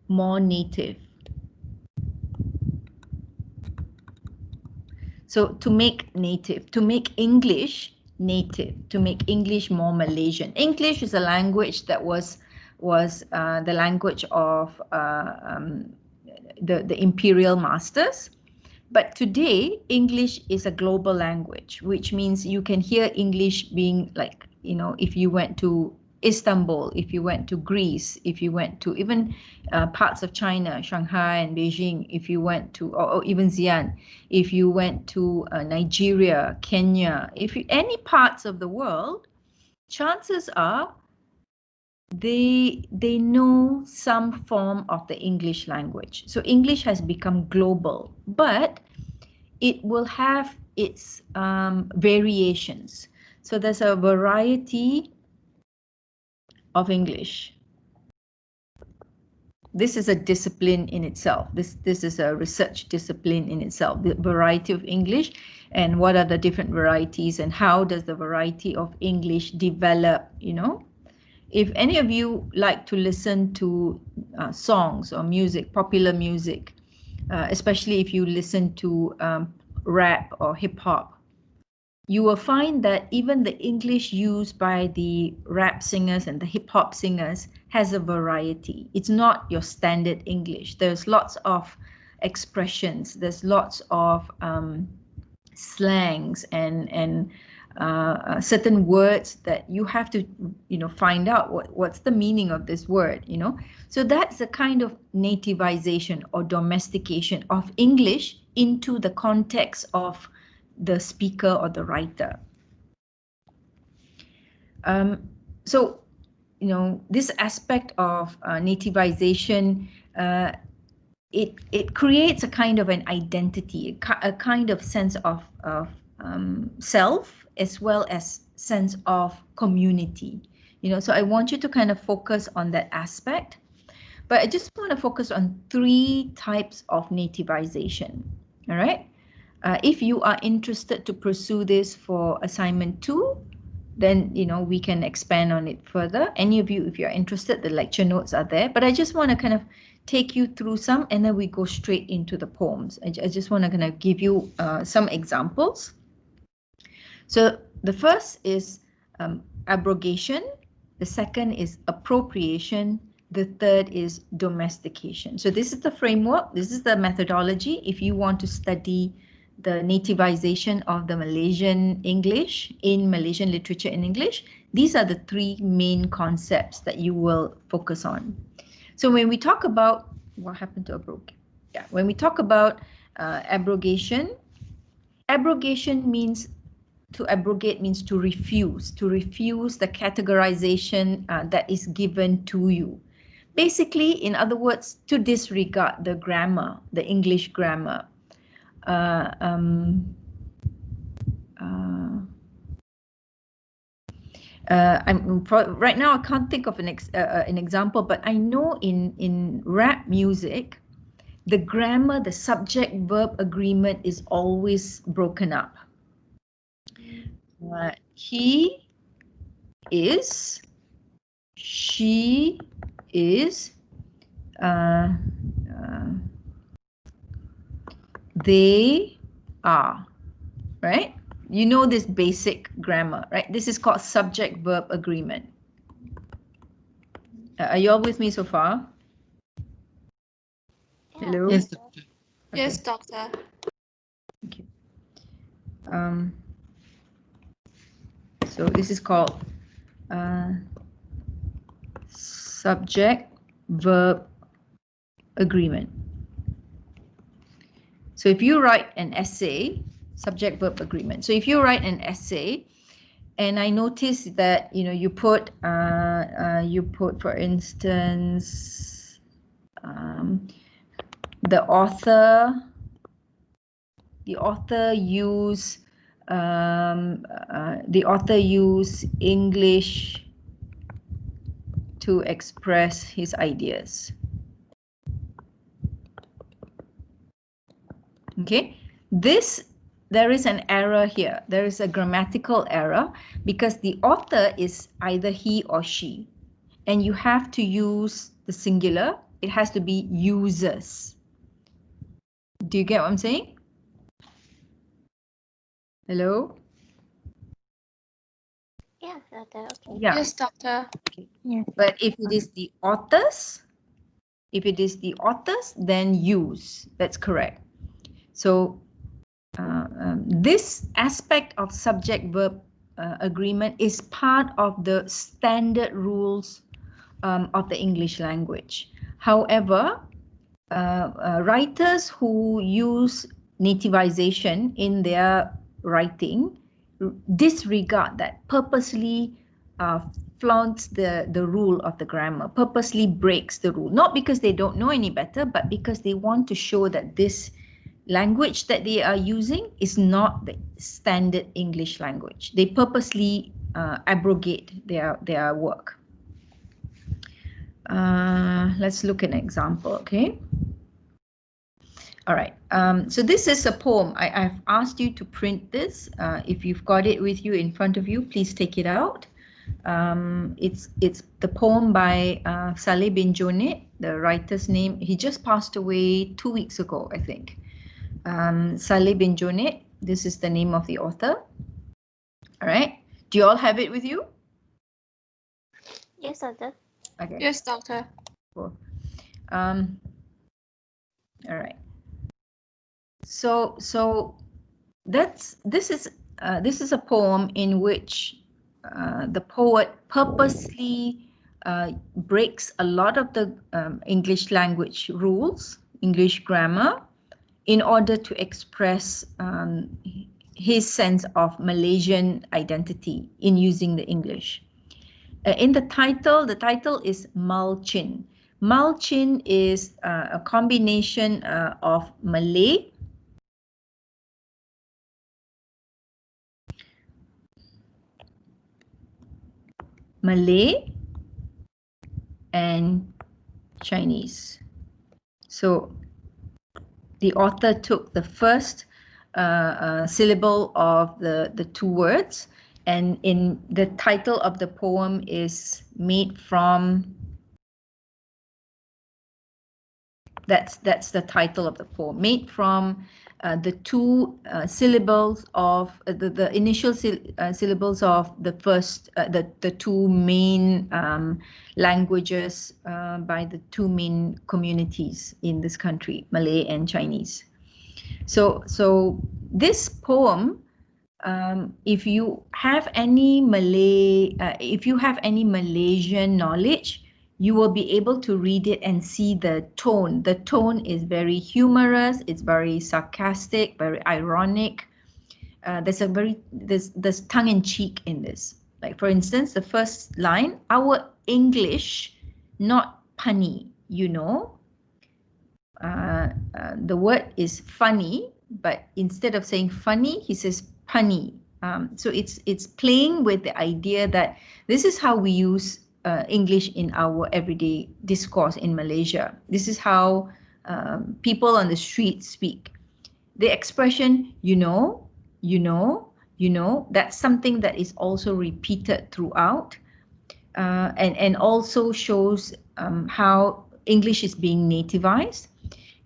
more native. So to make native, to make English native, to make English more Malaysian. English is a language that was the language of the imperial masters. But today, English is a global language, which means you can hear English being like, you know, if you went to Istanbul, if you went to Greece, if you went to even parts of China, Shanghai and Beijing, if you went to, or even Xi'an, if you went to Nigeria, Kenya, any parts of the world, chances are they know some form of the English language. So English has become global, but it will have its variations. So there's a variety of English. This is a discipline in itself. This is a research discipline in itself, the variety of English, and what are the different varieties, and how does the variety of English develop, you know? If any of you like to listen to songs or music, popular music, especially if you listen to rap or hip hop, you will find that even the English used by the rap singers and the hip hop singers has a variety. It's not your standard English. There's lots of expressions. There's lots of slangs and certain words that you have to, you know, find out what's the meaning of this word, you know. So that's a kind of nativization or domestication of English into the context of the speaker or the writer. So, you know, this aspect of nativization, it creates a kind of an identity, a kind of sense of self, as well as sense of community. You know, so I want you to kind of focus on that aspect. But I just want to focus on 3 types of nativization. All right. If you are interested to pursue this for assignment 2, then, you know, we can expand on it further. Any of you, if you're interested, the lecture notes are there. But I just want to kind of take you through some, and then we go straight into the poems. I just want to kind of give you some examples. So the first is abrogation. The second is appropriation. The third is domestication. So this is the framework. This is the methodology. If you want to study the nativization of the Malaysian English in Malaysian literature in English, these are the 3 main concepts that you will focus on. So when we talk about what happened to abrogation, when we talk about abrogation, abrogation means to abrogate means to refuse the categorization that is given to you. Basically, in other words, to disregard the grammar, the English grammar. Right now I can't think of an example, but I know in rap music, the grammar, the subject-verb agreement is always broken up. He is, she is, they are, right? You know this basic grammar, right? This is called subject-verb agreement. Are you all with me so far? Hello? Yes, doctor. Okay. Yes, doctor. Thank you. So this is called subject-verb agreement. So if you write an essay, subject-verb agreement. So if you write an essay, and I notice that, you know, you put for instance, the author use English to express his ideas. Okay, there is an error here. There is a grammatical error because the author is either he or she, and you have to use the singular. It has to be users. Do you get what I'm saying? Hello? Yeah, doctor. Okay. Yeah. Yes, doctor. Okay. Yes. But if it is the authors, then use. That's correct. So this aspect of subject-verb agreement is part of the standard rules of the English language. However, writers who use nativization in their writing disregard that, purposely flaunts the rule of the grammar, purposely breaks the rule, not because they don't know any better, but because they want to show that this language that they are using is not the standard English language. They purposely abrogate their work. Let's look at an example, okay? All right, so this is a poem. I've asked you to print this. If you've got it with you in front of you, please take it out. It's the poem by Saleh bin Jonet, the writer's name. He just passed away 2 weeks ago, I think. Saleh bin Jonet, this is the name of the author. All right, do you all have it with you? Yes, doctor. Okay. Yes, doctor. Cool. All right. So this is a poem in which the poet purposely breaks a lot of the English language rules, English grammar, in order to express his sense of Malaysian identity in using the English. In the title is Malchin. Malchin is a combination of Malay, and Chinese. So the author took the first syllable of the two words, and in the title of the poem is made from, that's the title of the poem, made from the two syllables of the initial syllables of the first the two main languages by the two main communities in this country, Malay and Chinese. So this poem, if you have any Malaysian knowledge, you will be able to read it and see the tone. The tone is very humorous, it's very sarcastic, very ironic. There's tongue-in-cheek in this. Like, for instance, the first line, our English not punny, you know. The word is funny, but instead of saying funny, he says punny. So it's playing with the idea that this is how we use English in our everyday discourse in Malaysia. This is how people on the street speak. The expression, you know, that's something that is also repeated throughout, and also shows how English is being nativized.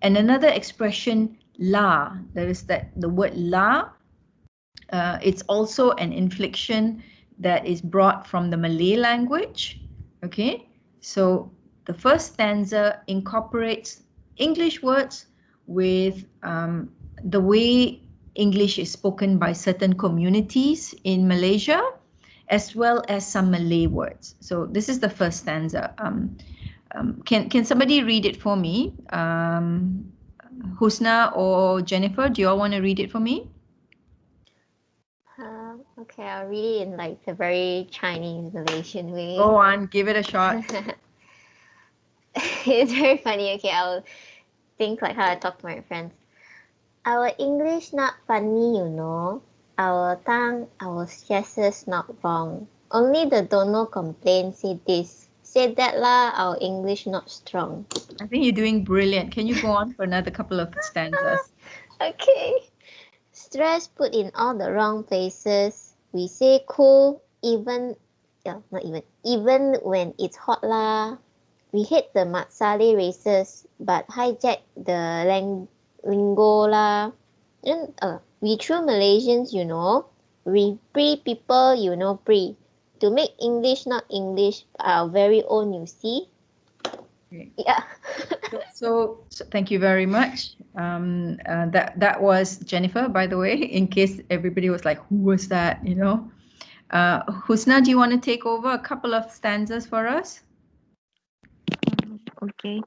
And another expression, la, there is the word la. It's also an inflection that is brought from the Malay language. Okay, so the first stanza incorporates English words with the way English is spoken by certain communities in Malaysia, as well as some Malay words. So this is the first stanza. Can somebody read it for me? Husna or Jennifer, do you all want to read it for me? Okay, I'll read it in like the very Chinese Malaysian way. Go on, give it a shot. It's very funny. Okay, I'll think like how I talk to my friends. Our English not funny, you know. Our tongue, our stresses not wrong. Only the dono complain say this. Say that lah, our English not strong. I think you're doing brilliant. Can you go on for another couple of stanzas? Okay. Stress put in all the wrong places. We say cool even when it's hot lah. We hate the Matsali races, but hijack the lingo lah. And we true Malaysians, you know. We pre people, you know, pre. To make English not English, our very own, you see. Okay. Yeah. So thank you very much. That was Jennifer, by the way, in case everybody was like, who was that, you know? Husna, do you want to take over a couple of stanzas for us? Okay.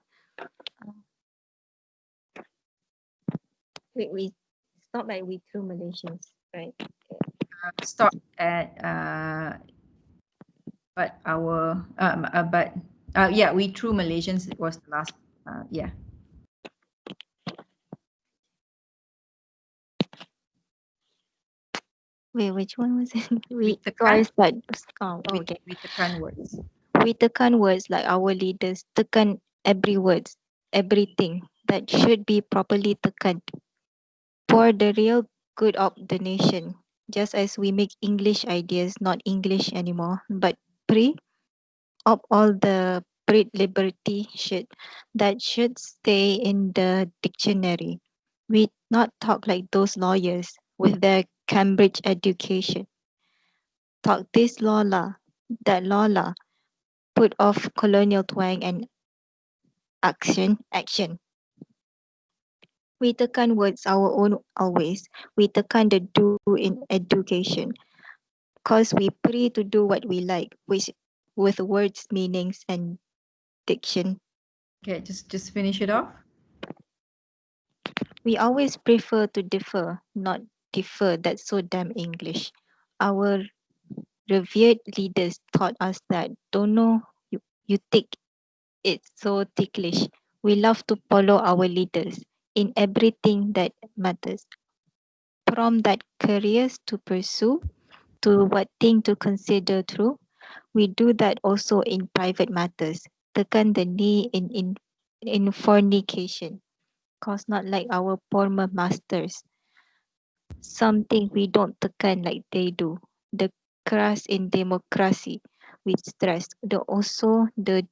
We stop at we true Malaysians, right? Stop at yeah, we true Malaysians was the last yeah. Wait, which one was it? We Ditekan. okay. We tekan words. We tekan words like our leaders tekan every words, everything that should be properly tekan for the real good of the nation. Just as we make English ideas not English anymore, but pre of all the liberty that should stay in the dictionary. We not talk like those lawyers with their Cambridge education. Talk this Lola, that Lola, put off colonial twang and action. We tekan words our own always. We tekan the do in education. Cause we free to do what we like, which with words, meanings and diction. Okay, just finish it off. We always prefer to differ, not defer. That's so damn English. Our revered leaders taught us that. Don't know you think it's so ticklish. We love to follow our leaders in everything that matters. From that careers to pursue to what thing to consider true. We do that also in private matters. Tekan the knee in fornication. Cause not like our former masters. Something we don't tekan like they do. The crass in democracy with stress. The also the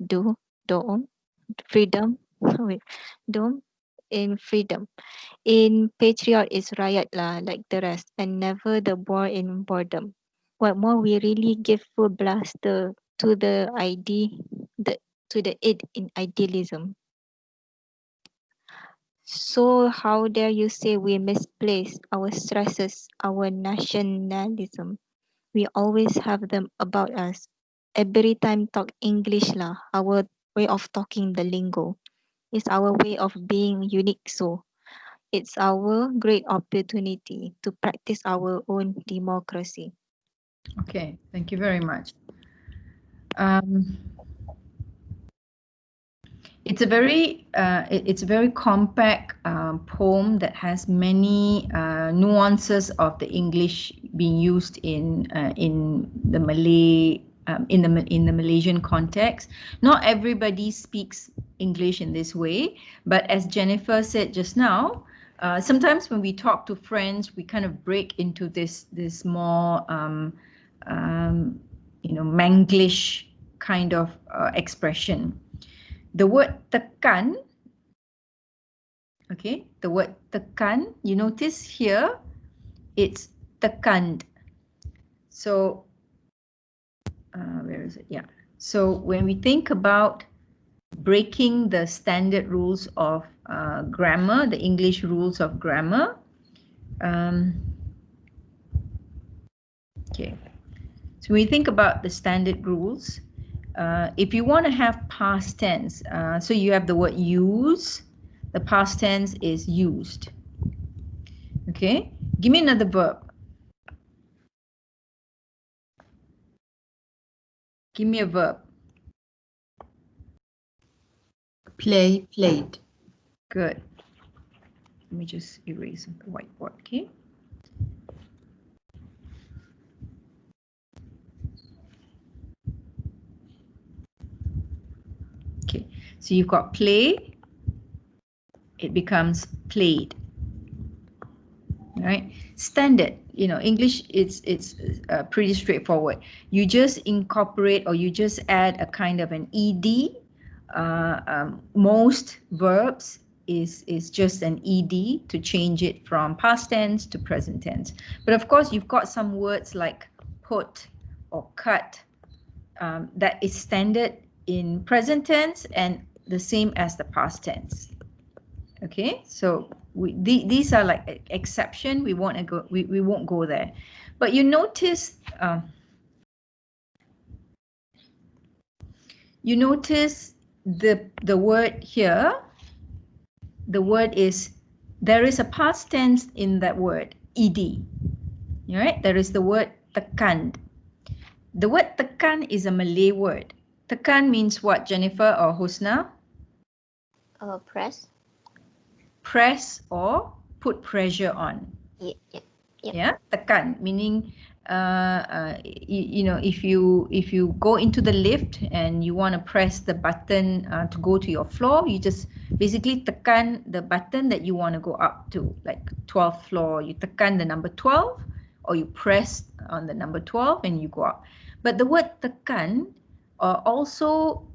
dome freedom wait dome in freedom. In patriot is riot lah like the rest and never the war in boredom. What more we really give full blast to the to the id in idealism. So how dare you say we misplace our stresses, our nationalism? We always have them about us. Every time talk English lah, our way of talking the lingo. It's our way of being unique so. It's our great opportunity to practice our own democracy. Okay, thank you very much. It's a very compact poem that has many nuances of the English being used in the Malay in the Malaysian context. Not everybody speaks English in this way, but as Jennifer said just now, sometimes when we talk to friends, we kind of break into this more Manglish kind of expression. The word tekan, okay, the word tekan, you notice here, it's tekand. So, where is it? Yeah. So when we think about breaking the standard rules of grammar, the English rules of grammar, okay. So when we think about the standard rules, if you want to have past tense, so you have the word use, the past tense is used. Okay, give me another verb. Give me a verb. Play, played. Good. Let me just erase the whiteboard, okay? Okay, so you've got play, it becomes played. All right, standard, English, it's pretty straightforward. You just incorporate or you just add a kind of an ed. Most verbs is just an ed to change it from past tense to present tense. But of course, you've got some words like put or cut that is standard in present tense and the same as the past tense. Okay, so these are like exception. We won't go there. But you notice the word here. The word is, there is a past tense in that word, ed. All right, there is the word tekan. The word tekan is a Malay word. Tekan means what, Jennifer or Husna? Press. Press or put pressure on. Yeah. Yep. Yeah, tekan, meaning you know, if you go into the lift and you want to press the button to go to your floor, you just basically tekan the button that you want to go up to, like 12th floor, you tekan the number 12, or you press on the number 12 and you go up. But the word tekan also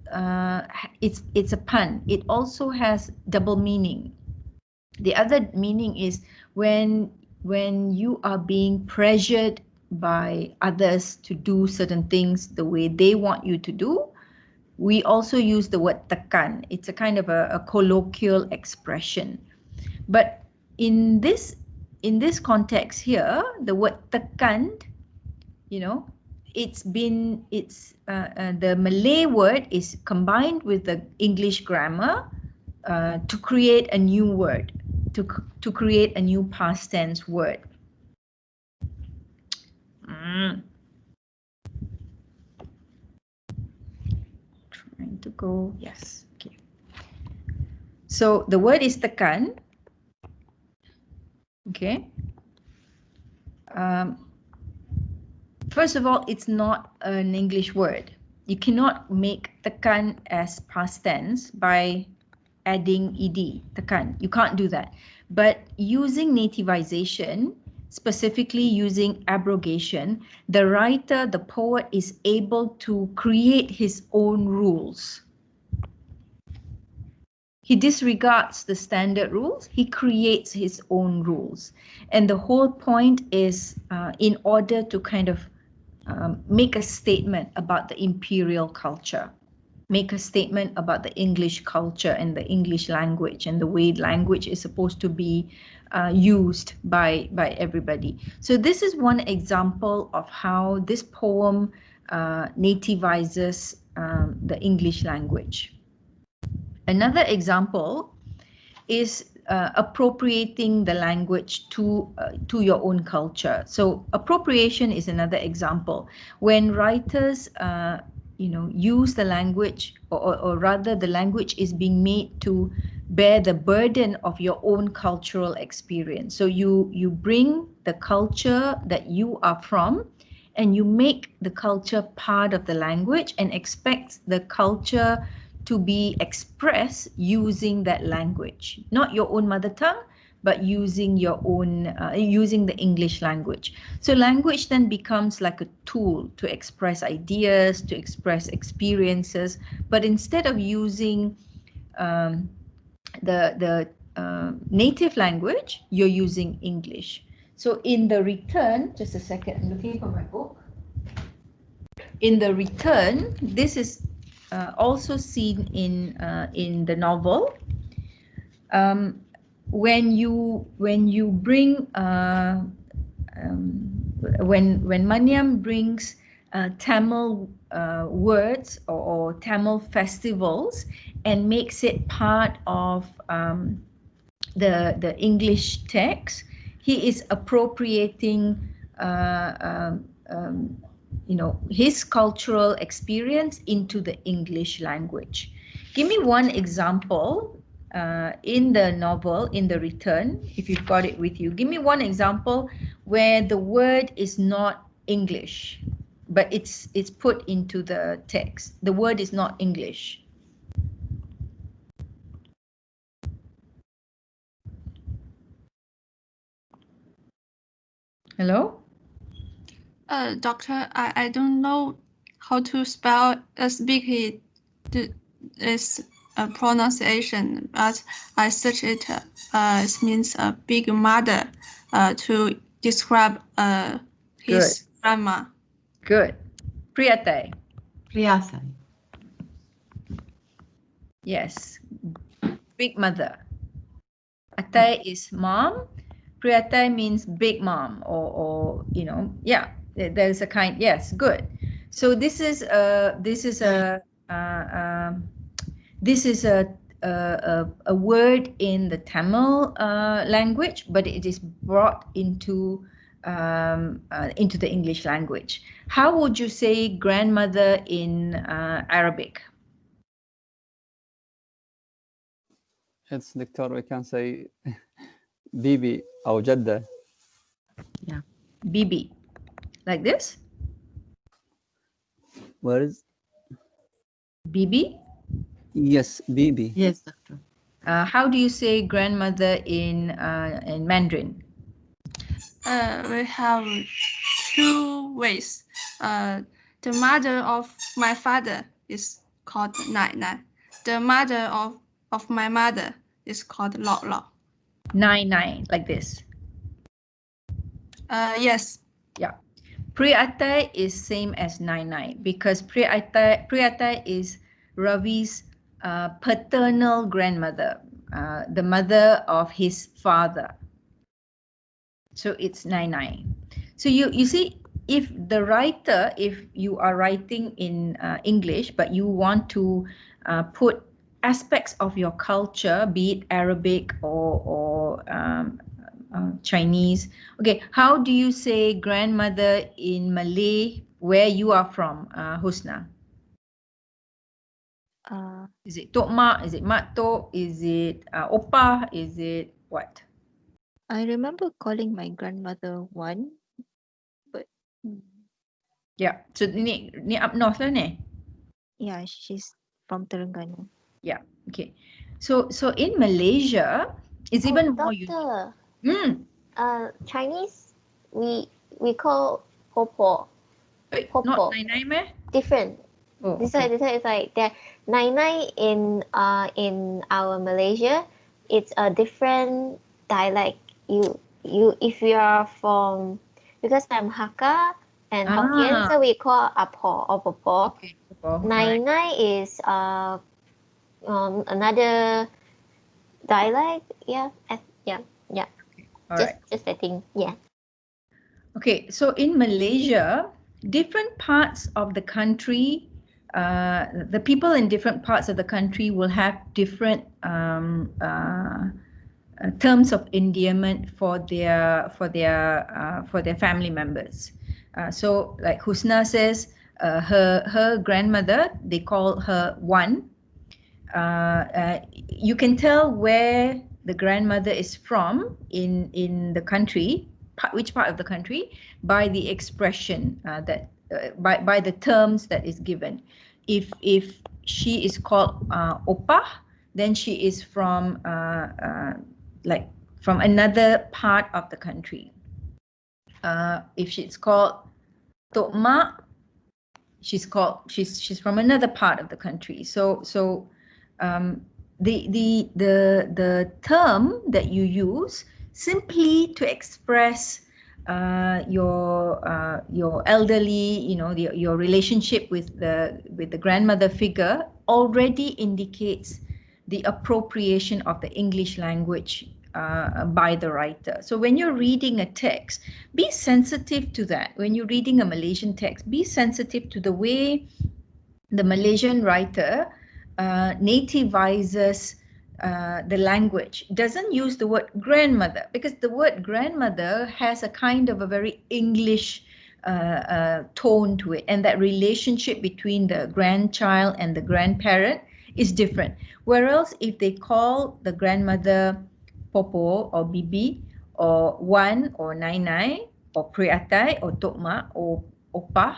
it's a pun. It also has double meaning. The other meaning is when you are being pressured by others to do certain things the way they want you to do, we also use the word tekan. It's a kind of a colloquial expression. But in this context here, the word tekan, you know, the Malay word is combined with the English grammar to create a new word, to create a new past tense word. Trying to go, yes, okay. So the word is tekan. Okay. First of all, it's not an English word. You cannot make tekan as past tense by adding ed, tekan. You can't do that. But using nativization, specifically using abrogation, the writer, the poet is able to create his own rules. He disregards the standard rules, he creates his own rules. And the whole point is in order to kind of make a statement about the imperial culture, make a statement about the English culture and the English language and the way language is supposed to be used by everybody. So this is one example of how this poem nativizes the English language. Another example is appropriating the language to your own culture. So appropriation is another example. When writers use the language, or rather the language is being made to bear the burden of your own cultural experience. So you bring the culture that you are from and you make the culture part of the language and expect the culture to be expressed using that language, not your own mother tongue, but using your own, using the English language. So language then becomes like a tool to express ideas, to express experiences, but instead of using the native language, you're using English. So in The Return, just a second, I'm looking for my book. In The Return, this is also seen in the novel. When you bring when Maniam brings Tamil words or Tamil festivals and makes it part of the English text, he is appropriating his cultural experience into the English language. Give me one example in the novel, in The Return, if you've got it with you. Give me one example where the word is not English, but it's put into the text. The word is not English. Hello? Doctor, I don't know how to spell speak this pronunciation, but I search it. It means a big mother to describe his grandma. Good. Priyatai. Priyatai. Yes. Big mother. Atai is mom. Priyatai means big mom, or yeah, there's a kind. Yes, good. So this is a word in the Tamil language, but it is brought into the English language. How would you say grandmother in Arabic? It's Doctor, we can say Bibi or Jadda. Yeah. Bibi, like this. Where is? Bibi. Yes, Bibi. Yes, doctor. How do you say grandmother in Mandarin? We have two ways. The mother of my father is called Nai Nai. The mother of my mother is called Lao Lao. Nai Nai, like this. Yes. Yeah. Priyatai is same as Nai Nai because Priyatai is Ravi's paternal grandmother, the mother of his father. So it's Nai Nai. So you see, if you are writing in English, but you want to put aspects of your culture, be it Arabic or Chinese. Okay, how do you say grandmother in Malay, where you are from, Husna? Is it Tok Mak? Is it Mak Tok? Is it Opah? Is it what? I remember calling my grandmother Wan, but Yeah, so ni up north lah ni. yeah, she's from Terengganu. Yeah, okay. So in Malaysia, it's even more unique. Doctor, Chinese, we call Popo. Wait, Popo. not Nai Nai meh? Different. Oh, This okay. one is like there. Nai Nai in our Malaysia, it's a different dialect. You if you are from, because I'm Hakka and Hokkien, so we call Apo or Popo. Okay, Popo. Nai Alright. Nai is another dialect. Yeah, yeah. All right. Just I think, yeah. Okay, so in Malaysia, different parts of the country, the people in different parts of the country will have different terms of endearment for their family members. So, like Husna says, her grandmother, they call her Wan. You can tell where the grandmother is from in the country, which part of the country, by the expression by the terms that is given. If she is called Opah, then she is from from another part of the country. If she's called Tok Mak, she's from another part of the country. So the term that you use simply to express your elderly, your relationship with the grandmother figure already indicates the appropriation of the English language by the writer. So when you're reading a text, be sensitive to that. When you're reading a Malaysian text, be sensitive to the way the Malaysian writer nativizes the language. Doesn't use the word grandmother, because the word grandmother has a kind of a very English tone to it, and that relationship between the grandchild and the grandparent is different. Whereas if they call the grandmother Popo or Bibi or Wan or Nai Nai or Priatai or Tok Mak or Opah,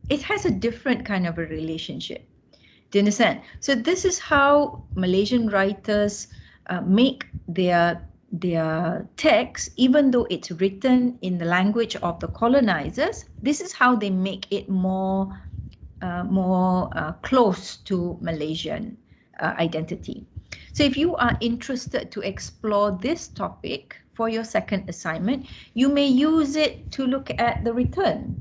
it has a different kind of a relationship. Do you understand? So this is how Malaysian writers make their text, even though it's written in the language of the colonizers. This is how they make it more close to Malaysian identity. So if you are interested to explore this topic for your second assignment, you may use it to look at the return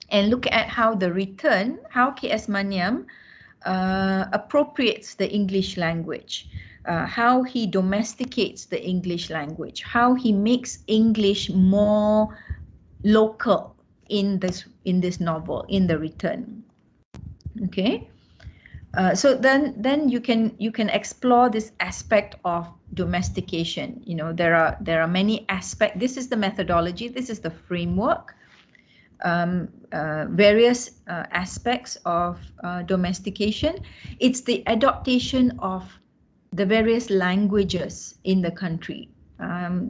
and look at how K.S. Maniam appropriates the English language, how he domesticates the English language, how he makes English more local in this novel, in the return. Okay. So then you can explore this aspect of domestication. There are many aspects. This is the methodology. This is the framework. Various aspects of domestication. It's the adaptation of the various languages in the country.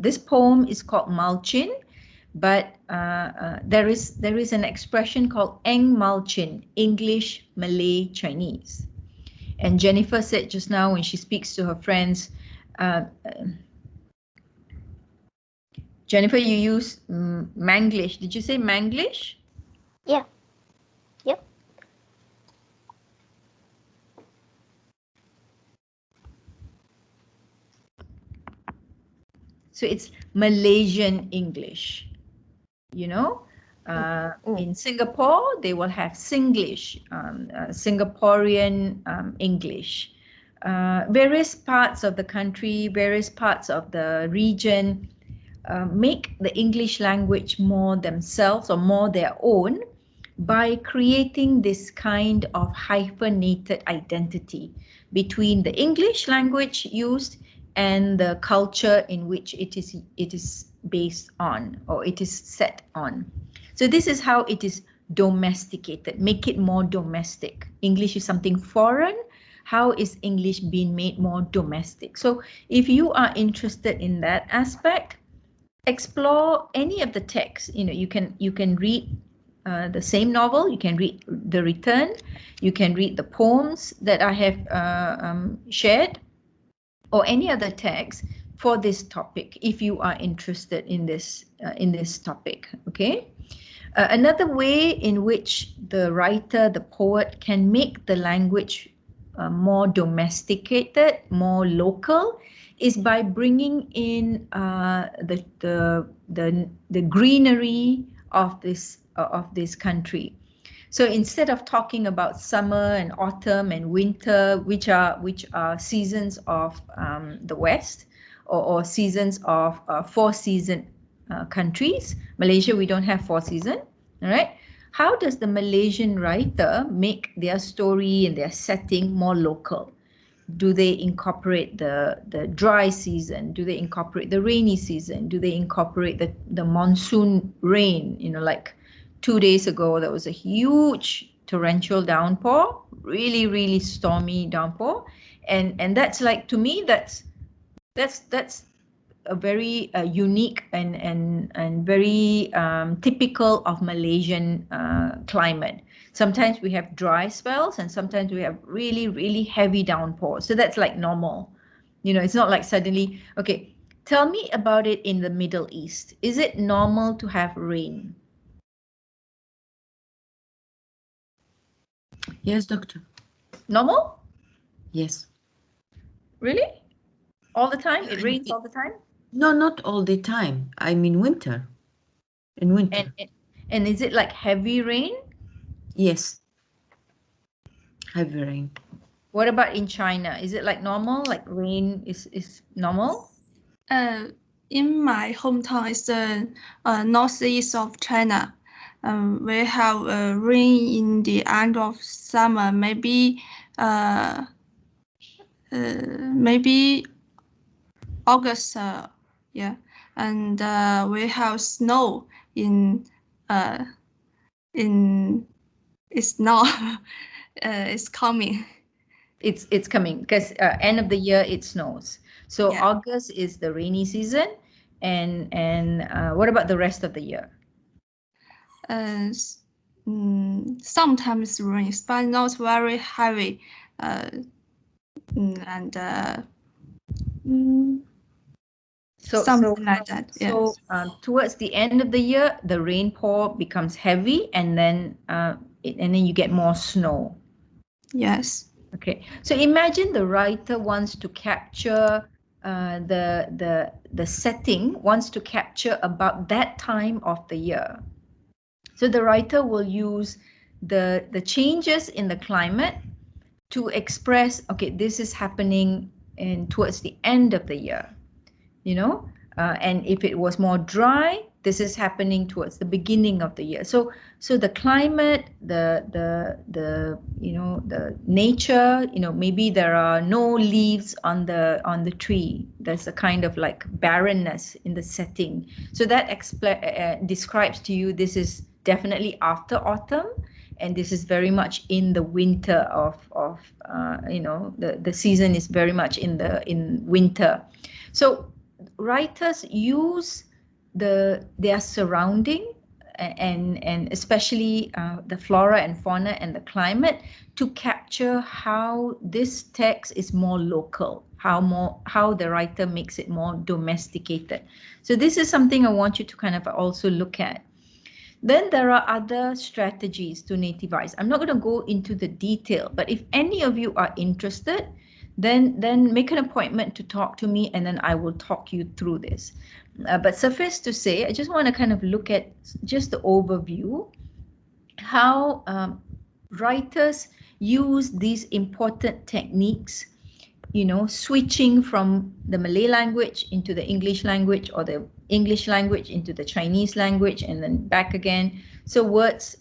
This poem is called Malchin. but there is an expression called Eng Malchin, English, Malay, Chinese. And Jennifer said just now when she speaks to her friends, Jennifer, you use Manglish. Did you say Manglish? Yeah. Yep. So it's Malaysian English, you know. In Singapore, they will have Singlish, Singaporean English. Various parts of the country, various parts of the region make the English language more themselves or more their own by creating this kind of hyphenated identity between the English language used and the culture in which it is based on, or it is set on. So this is how it is domesticated, make it more domestic. English is something foreign. How is English being made more domestic? So if you are interested in that aspect, explore any of the texts. You know, you can read the same novel, you can read The Return, you can read the poems that I have shared, or any other text for this topic if you are interested in this topic. Okay. Another way in which the writer, the poet, can make the language more domesticated, more local, is by bringing in the greenery of this country. So instead of talking about summer and autumn and winter, which are seasons of the West, or seasons of 4-season countries, Malaysia, we don't have 4 seasons. All right. How does the Malaysian writer make their story and their setting more local? Do they incorporate the dry season? Do they incorporate the rainy season? Do they incorporate the monsoon rain? You know, like 2 days ago, there was a huge torrential downpour, really, really stormy downpour. And that's like, to me, that's a very unique and very typical of Malaysian climate. Sometimes we have dry spells and sometimes we have really, really heavy downpours. So that's like normal. You know, it's not like suddenly, okay, tell me about it in the Middle East. Is it normal to have rain? Yes, doctor. Normal? Yes. Really? All the time? It rains all the time? No, not all the time. I mean winter. In winter. And is it like heavy rain? Yes. Heavy rain. What about in China? Is it like normal? Like rain is normal? In my hometown, it's the northeast of China. We have rain in the end of summer, maybe August. Yeah, and we have snow in it's now it's coming. It's coming because end of the year it snows. So Yeah. August is the rainy season, and what about the rest of the year? Sometimes rains, but not very heavy. Something like that. Yes. So towards the end of the year, the rainfall becomes heavy, and then you get more snow. Yes. Okay. So imagine the writer wants to capture the setting, wants to capture about that time of the year. So the writer will use the changes in the climate to express, okay, this is happening towards the end of the year, you know, and if it was more dry, this is happening towards the beginning of the year. So the climate, the you know, the nature, you know, maybe there are no leaves on the tree. There's a kind of like barrenness in the setting. So that describes to you this is definitely after autumn, and this is very much in the winter of you know, the season is very much in winter. So writers use their surrounding and especially the flora and fauna and the climate to capture how this text is more local, how the writer makes it more domesticated. So this is something I want you to kind of also look at. Then there are other strategies to nativize. I'm not going to go into the detail, but if any of you are interested, then make an appointment to talk to me, and then I will talk you through this. But suffice to say, I just want to kind of look at just the overview, how writers use these important techniques, you know, switching from the Malay language into the English language, or the English language into the Chinese language, and then back again. So words,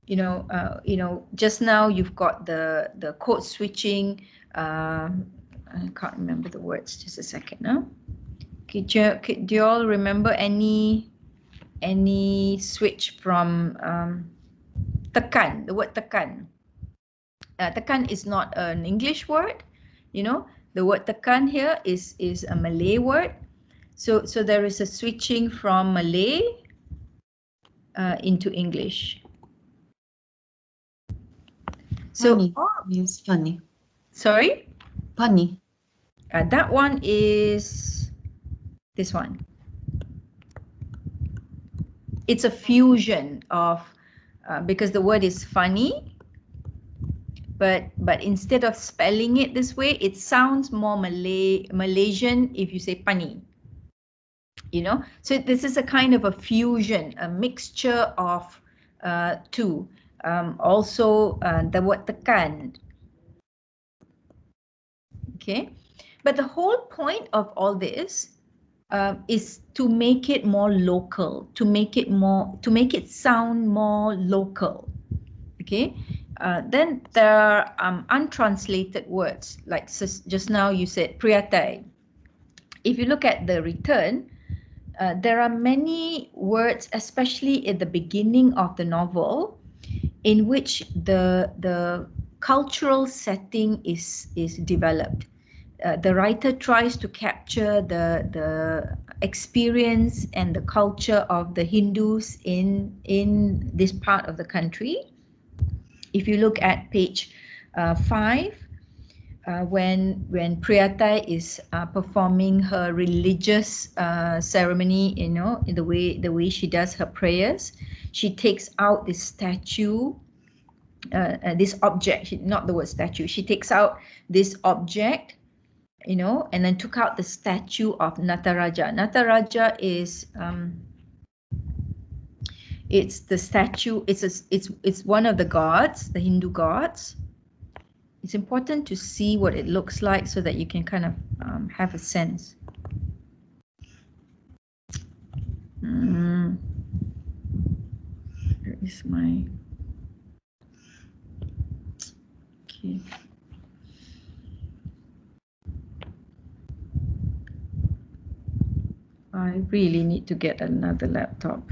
you know, just now you've got the code switching. I can't remember the words. Just a second now. Okay, do you all remember any switch from tekan? The word tekan. Tekan is not an English word, you know. The word tekan here is a Malay word. So there is a switching from Malay into English. So Funny means funny. Sorry? Funny. That one is this one. It's a fusion of, because the word is funny, but instead of spelling it this way, it sounds more Malaysian if you say pani. You know, so this is a kind of a fusion, a mixture of two. Also, the word tekan. Okay, but the whole point of all this is to make it more local, to make it sound more local. Okay, then there are untranslated words, like just now you said priyatai. If you look at the return, there are many words, especially at the beginning of the novel, in which the cultural setting is developed. The writer tries to capture the experience and the culture of the Hindus in this part of the country. If you look at page 5, when Priyatai is performing her religious ceremony, you know, in the way she does her prayers, she takes out this statue, this object, not the word statue. She takes out this object, you know, and then took out the statue of Nataraja. Nataraja is it's the statue. It's one of the gods, the Hindu gods. It's important to see what it looks like so that you can kind of have a sense. Where is my... Okay. I really need to get another laptop.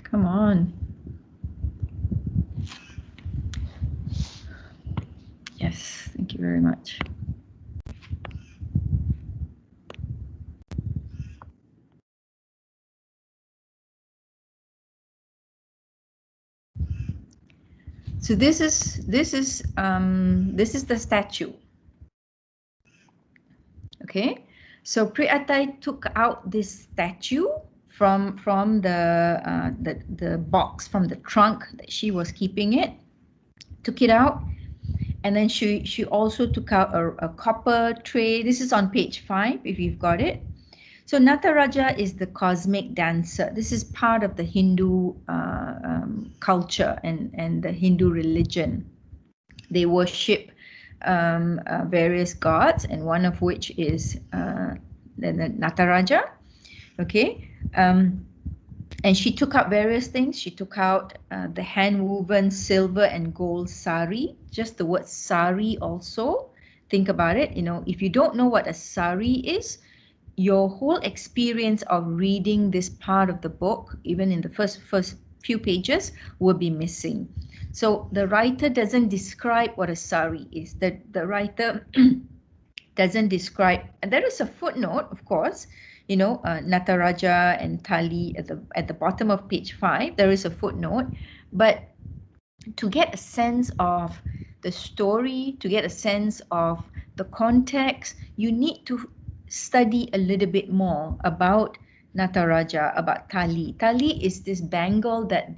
Come on. Yes, thank you very much. So this is the statue. Okay, so Priyatai took out this statue from the box, from the trunk that she was keeping it, took it out, and then she also took out a copper tray. This is on page 5 if you've got it. So Nataraja is the cosmic dancer. This is part of the Hindu culture and the Hindu religion. They worship various gods, and one of which is the Nataraja. Okay, and she took out various things. She took out the hand-woven silver and gold sari. Just the word sari also. Think about it. You know, if you don't know what a sari is, your whole experience of reading this part of the book, even in the first few pages, will be missing. So the writer doesn't describe what a sari is. The writer doesn't describe, and there is a footnote, of course, you know, Nataraja and Tali at the bottom of page 5, there is a footnote, but to get a sense of the story, to get a sense of the context, you need to study a little bit more about Nataraja, about Tali. Tali is this bangle that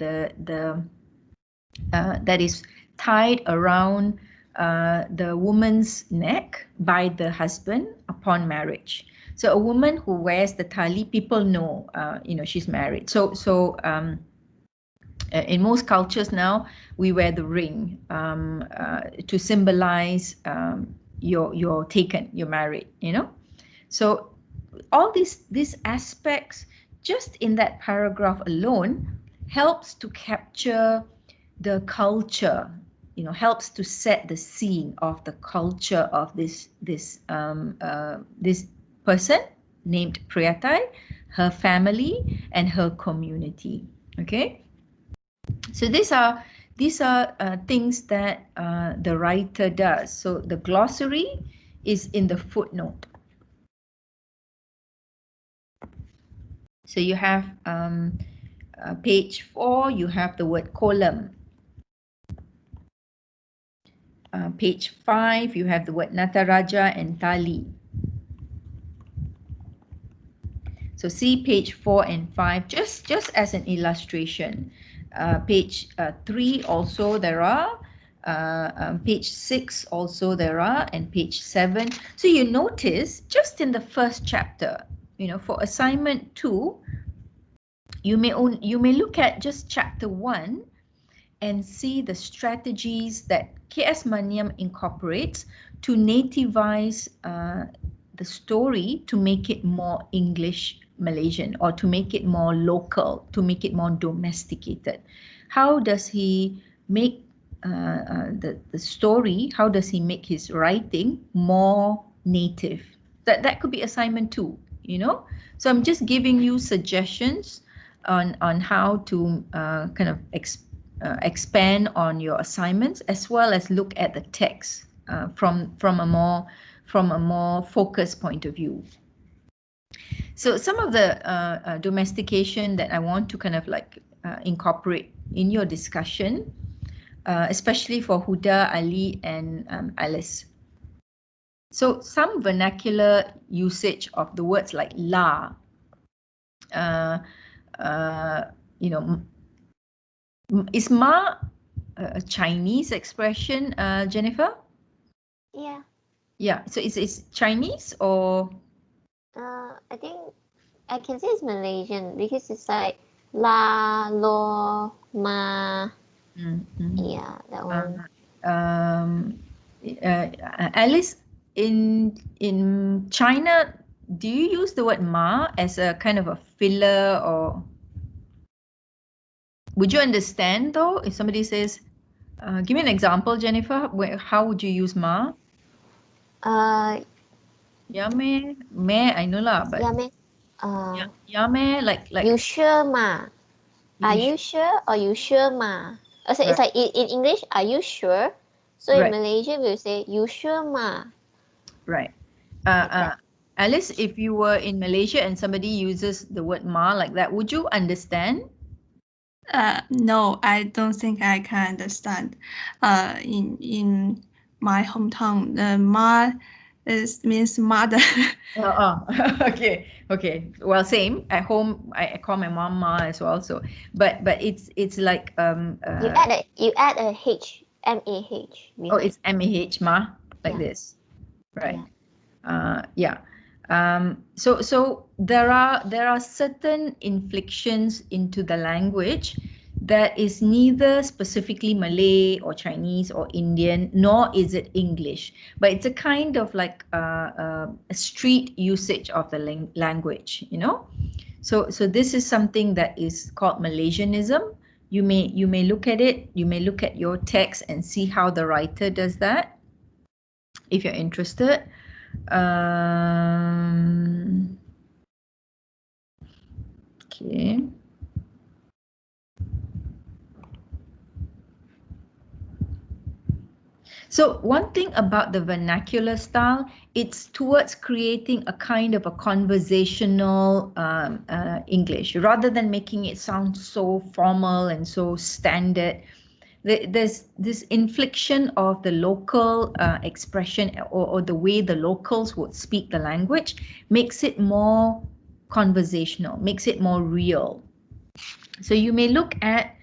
that is tied around the woman's neck by the husband upon marriage. So a woman who wears the tali, people know, you know, she's married. In most cultures now, we wear the ring to symbolize you're taken, you're married, you know. So all these aspects, just in that paragraph alone, helps to capture the culture, you know, helps to set the scene of the culture of this person named Priyatai, her family, and her community. Okay, so these are things that the writer does. So the glossary is in the footnote. So you have page 4, you have the word column. Page 5, you have the word Nataraja and Tali. So see page 4 and 5 just as an illustration. Page 3 also there are. Page 6 also there are, and page 7. So you notice just in the first chapter, you know, for assignment 2, you may look at just chapter 1 and see the strategies that K.S. Maniam incorporates to nativize the story, to make it more English Malaysian, or to make it more local, to make it more domesticated. How does he make the story, how does he make his writing more native? That could be assignment 2, you know. So I'm just giving you suggestions on how to kind of expand on your assignments, as well as look at the text from a more focused point of view. So some of the domestication that I want to kind of like incorporate in your discussion, especially for Huda, Ali, and Alice. So some vernacular usage of the words like la, you know, is ma a Chinese expression, Jennifer? Yeah. Yeah, so it's Chinese or? I think I can say it's Malaysian because it's like la, lo, ma. Yeah, that one. Alice, in China, do you use the word ma as a kind of a filler, or would you understand though if somebody says, give me an example, Jennifer, how would you use ma? Yame, me, I know lah, but Yame. Yame, like You sure ma? Are you sure or you sure ma? So it's like in English, are you sure? So in Malaysia, we'll say you sure ma? Right. Alice, if you were in Malaysia and somebody uses the word ma like that, would you understand? No, I don't think I can understand. In my hometown, ma means mother. Okay. Well, same at home. I call my mom ma as well. So, but it's like you add a H, M-A-H. Oh, it's M-A-H, ma, like this, right? Yeah. So there are certain inflections into the language that is neither specifically Malay or Chinese or Indian, nor is it English, but it's a kind of like a street usage of the language, you know. So this is something that is called Malaysianism. You may look at it, you may look at your text and see how the writer does that, if you're interested. Okay. So one thing about the vernacular style, it's towards creating a kind of a conversational English, rather than making it sound so formal and so standard. There's this infliction of the local expression, or the way the locals would speak the language, makes it more conversational, makes it more real. So you may look at,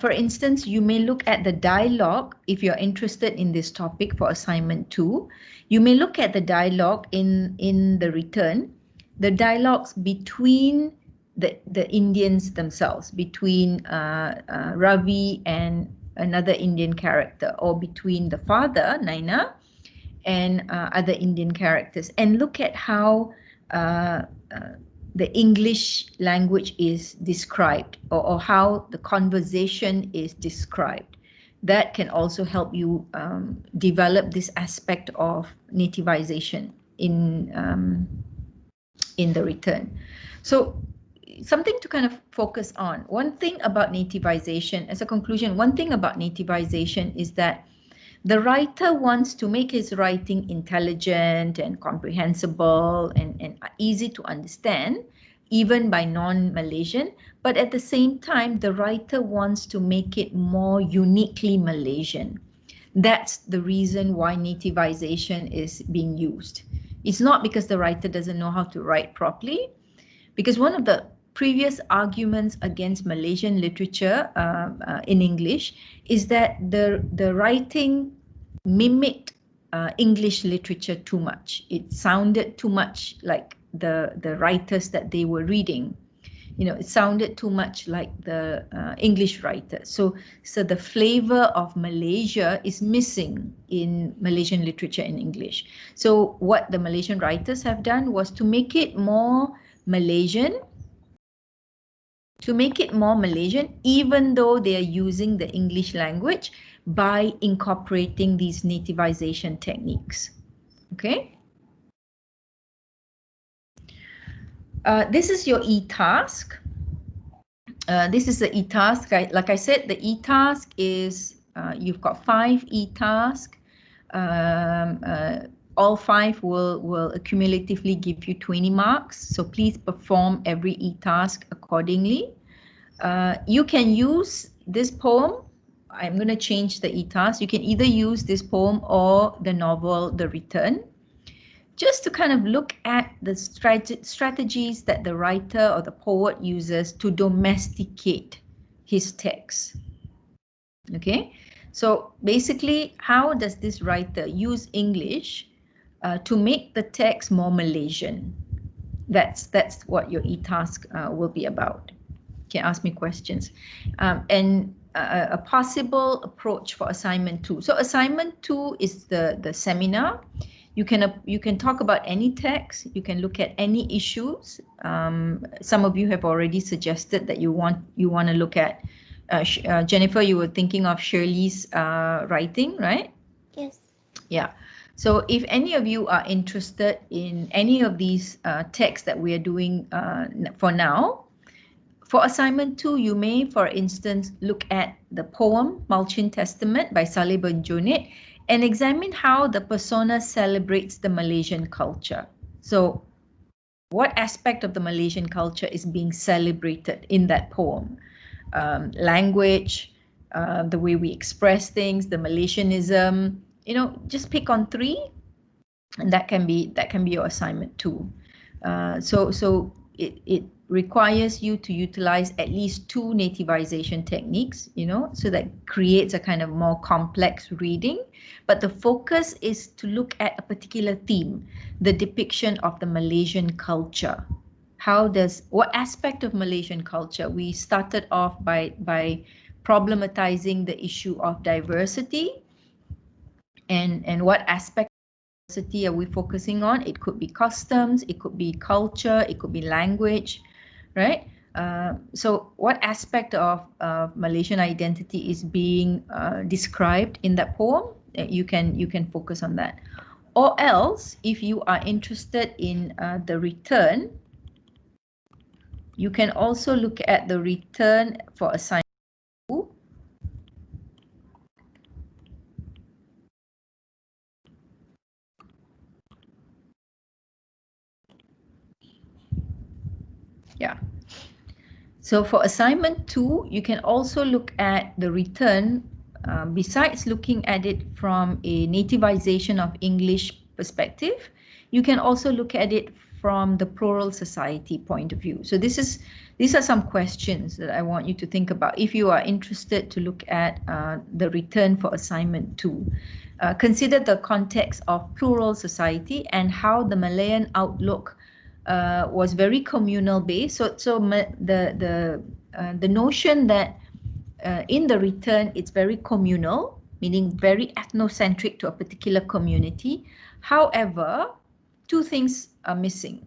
for instance, you may look at the dialogue if you're interested in this topic for assignment 2. You may look at the dialogue in the return, the dialogues between the Indians themselves, between Ravi and another Indian character, or between the father, Naina, and other Indian characters, and look at how the English language is described, or how the conversation is described. That can also help you develop this aspect of nativization in the return. So something to kind of focus on. One thing about nativization, as a conclusion, one thing about nativization is that the writer wants to make his writing intelligent and comprehensible and easy to understand, even by non-Malaysian, but at the same time, the writer wants to make it more uniquely Malaysian. That's the reason why nativization is being used. It's not because the writer doesn't know how to write properly, because one of the previous arguments against Malaysian literature in English is that the writing mimicked English literature too much. It sounded too much like the writers that they were reading. You know, it sounded too much like the English writers. So the flavor of Malaysia is missing in Malaysian literature in English. So what the Malaysian writers have done was to make it more Malaysian, even though they are using the English language, by incorporating these nativization techniques. Okay. This is your e-task. This is the e-task. Like I said, the e-task is, you've got 5 e-tasks. All 5 will cumulatively give you 20 marks. So please perform every e-task accordingly. You can use this poem. I'm going to change the e-task. You can either use this poem or the novel, The Return, just to kind of look at the strategies that the writer or the poet uses to domesticate his text. Okay, so basically, how does this writer use English to make the text more Malaysian? That's what your e-task will be about. You can ask me questions. And a possible approach for assignment 2. So assignment 2 is the seminar. You can talk about any text. You can look at any issues. Some of you have already suggested that you want to look at. Jennifer, you were thinking of Shirley's writing, right? Yes. Yeah. So if any of you are interested in any of these texts that we are doing for now, for assignment 2, you may, for instance, look at the poem Malchin Testament by Saleh bin Junid and examine how the persona celebrates the Malaysian culture. So what aspect of the Malaysian culture is being celebrated in that poem? Language, the way we express things, the Malaysianism, you know, just pick on 3, and that can be your assignment 2. So it requires you to utilize at least 2 nativization techniques, you know, so that creates a kind of more complex reading. But the focus is to look at a particular theme, the depiction of the Malaysian culture. What aspect of Malaysian culture? We started off by problematizing the issue of diversity, and what aspect of diversity are we focusing on? It could be customs, it could be culture, it could be language, right? So what aspect of Malaysian identity is being described in that poem? You can focus on that. Or else, if you are interested in the return, you can also look at the return for assignment 2. So for assignment 2, you can also look at the return, besides looking at it from a nativization of English perspective, you can also look at it from the plural society point of view. So these are some questions that I want you to think about if you are interested to look at the return for assignment 2. Consider the context of plural society and how the Malayan outlook was very communal based. So the notion that in the return it's very communal, meaning very ethnocentric to a particular community. However, two things are missing.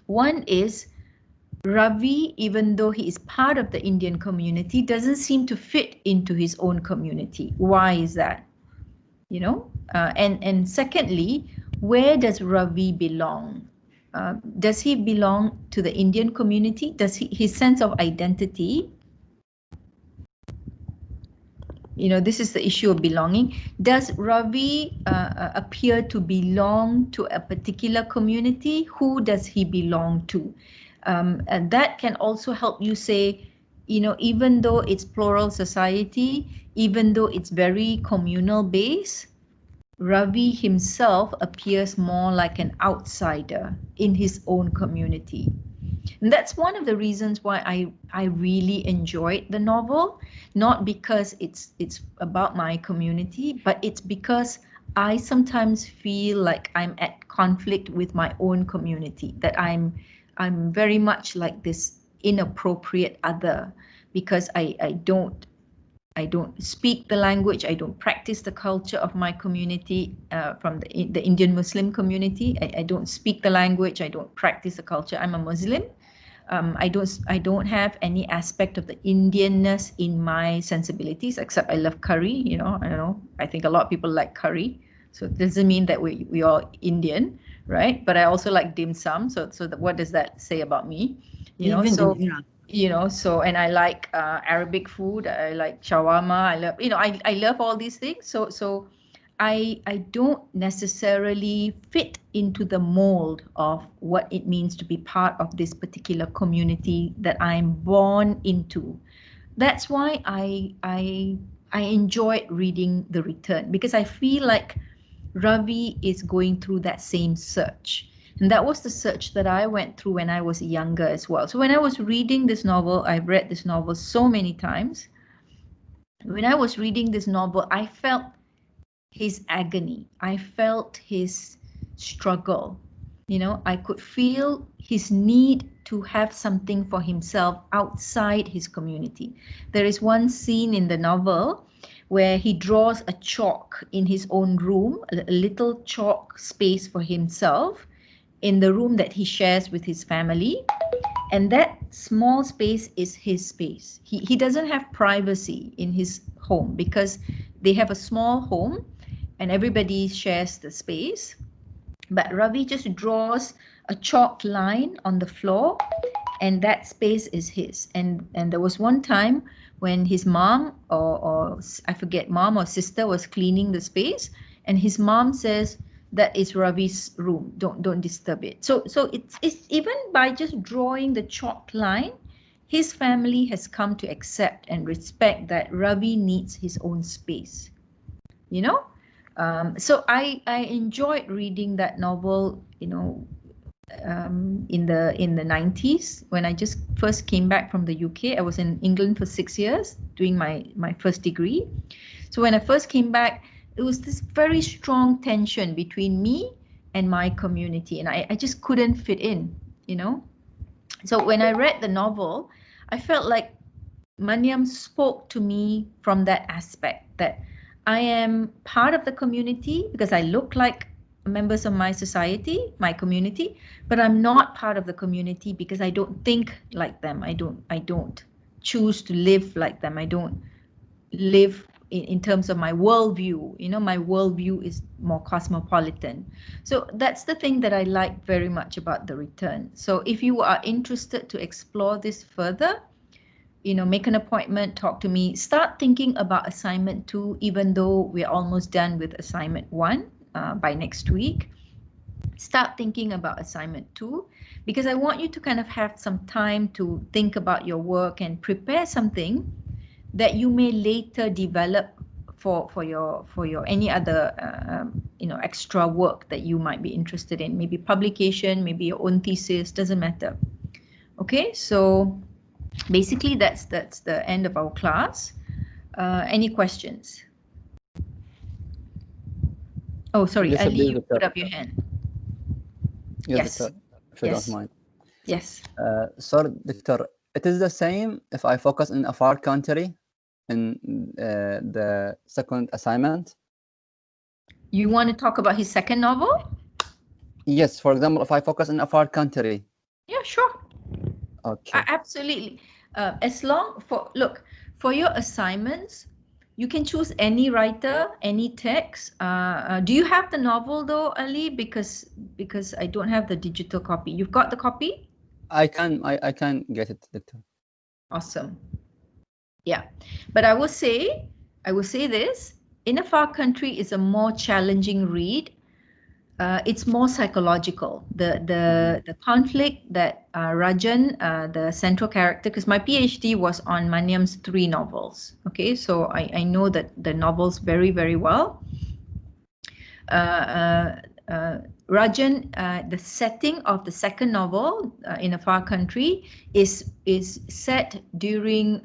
One is Ravi, even though he is part of the Indian community, doesn't seem to fit into his own community. Why is that? You know, and secondly, where does Ravi belong? Does he belong to the Indian community? Does his sense of identity, you know, this is the issue of belonging. Does Ravi appear to belong to a particular community? Who does he belong to? And that can also help you say, you know, even though it's plural society, even though it's very communal based, Ravi himself appears more like an outsider in his own community. And that's one of the reasons why I really enjoyed the novel, not because it's about my community, but it's because I sometimes feel like I'm at conflict with my own community, that I'm very much like this inappropriate other because I don't speak the language, I don't practice the culture of my community, from the Indian Muslim community. I don't speak the language, I don't practice the culture. I'm a Muslim. I don't have any aspect of the Indianness in my sensibilities, except I love curry. You know, I don't know. I think a lot of people like curry, so it doesn't mean that we are Indian, right? But I also like dim sum. So what does that say about me? You know, so you know, so and I like Arabic food. I like shawarma. I love, you know, I love all these things. So I don't necessarily fit into the mold of what it means to be part of this particular community that I'm born into. That's why I enjoyed reading The Return, because I feel like Ravi is going through that same search. And that was the search that I went through when I was younger as well. So when I was reading this novel, I've read this novel so many times. When I was reading this novel, I felt his agony. I felt his struggle. You know, I could feel his need to have something for himself outside his community. There is one scene in the novel where he draws a chalk in his own room, a little chalk space for himself in the room that he shares with his family. And that small space is his space. He doesn't have privacy in his home because they have a small home and everybody shares the space. But Ravi just draws a chalk line on the floor and that space is his. And there was one time when his mom or I forget, mom or sister was cleaning the space, and his mom says, that is Ravi's room, don't disturb it. So it's even by just drawing the chalk line, his family has come to accept and respect that Ravi needs his own space, you know. So I enjoyed reading that novel, you know, in the 90s when I just first came back from the UK. I was in England for 6 years doing my first degree. So when I first came back, it was this very strong tension between me and my community, and I just couldn't fit in, you know. So when I read the novel, I felt like Maniam spoke to me from that aspect, that I am part of the community because I look like members of my society, my community, but I'm not part of the community because I don't think like them. I don't choose to live like them. I don't live in terms of my worldview. You know, my worldview is more cosmopolitan. So that's the thing that I like very much about The Return. So if you are interested to explore this further, you know, make an appointment, talk to me, start thinking about assignment 2, even though we're almost done with assignment 1 by next week. start thinking about assignment 2, because I want you to kind of have some time to think about your work and prepare something that you may later develop for your any other extra work that you might be interested in, maybe publication, maybe your own thesis, doesn't matter. Okay, so basically that's the end of our class. Any questions? Oh, sorry, Yes, Ali, please, you Doctor. put up your hand. Yes, Doctor, if you Yes. don't mind. Yes. So, Doctor, it is the same if I focus in a far country in the second assignment? You want to talk about his second novel? Yes, for example, if I focus in a far country. Yeah, sure. Okay. Absolutely. As long for your assignments, you can choose any writer, any text. Do you have the novel though, Ali? Because I don't have the digital copy. You've got the copy? I can get it, Doctor. Awesome. Yeah, but I will say this: In a Far Country is a more challenging read. It's more psychological. The conflict that Rajan, the central character, because my PhD was on Maniam's 3 novels. Okay, so I know that the novels very, very well. Rajan, the setting of the second novel, In a Far Country, is set during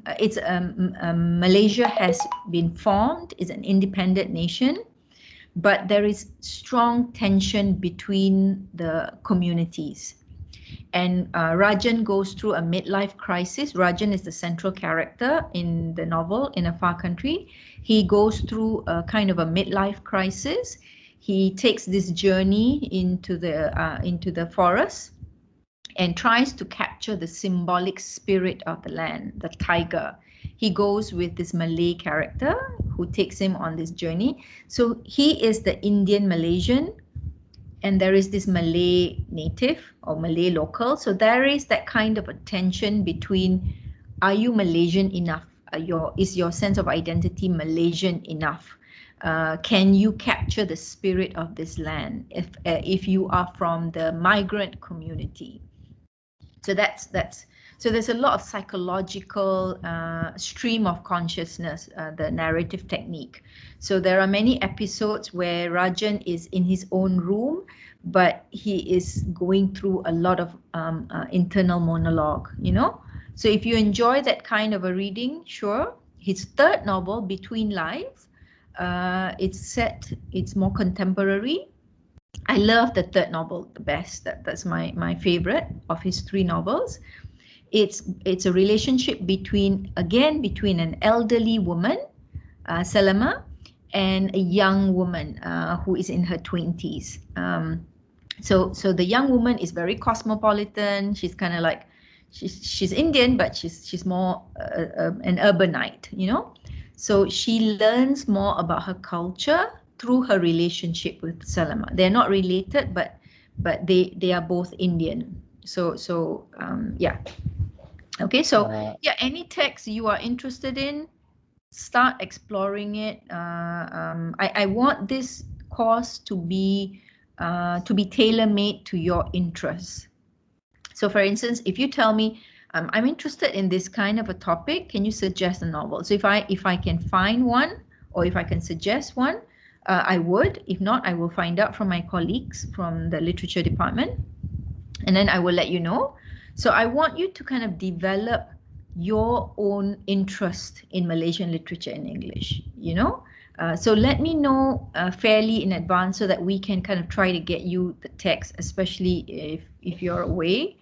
Malaysia has been formed, is an independent nation, but there is strong tension between the communities. And Rajan goes through a midlife crisis. Rajan is the central character in the novel, In a Far Country. He goes through a kind of a midlife crisis. He takes this journey into the forest and tries to capture the symbolic spirit of the land, the tiger. He goes with this Malay character who takes him on this journey. So he is the Indian Malaysian, and there is this Malay native or Malay local. So there is that kind of a tension between, are you Malaysian enough? Is your sense of identity Malaysian enough? Can you capture the spirit of this land if you are from the migrant community? So so there's a lot of psychological stream of consciousness, the narrative technique. So there are many episodes where Rajan is in his own room, but he is going through a lot of internal monologue, So if you enjoy that kind of a reading, sure. His third novel, Between Lives, it's more contemporary. I love the third novel the best. That's my favorite of his 3 novels. It's a relationship between an elderly woman, Salama, and a young woman who is in her 20s. So the young woman is very cosmopolitan. She's kind of like she's Indian, but she's more an urbanite, So she learns more about her culture through her relationship with Salama. They're not related, but they are both Indian. So yeah. Okay, so any text you are interested in, start exploring it. I want this course to be tailor-made to your interests. So for instance, if you tell me, I'm interested in this kind of a topic, can you suggest a novel? So if I can find one, or if I can suggest one, I would. If not, I will find out from my colleagues from the literature department, and then I will let you know. So I want you to kind of develop your own interest in Malaysian literature in English, So let me know fairly in advance so that we can kind of try to get you the text, especially if you're away.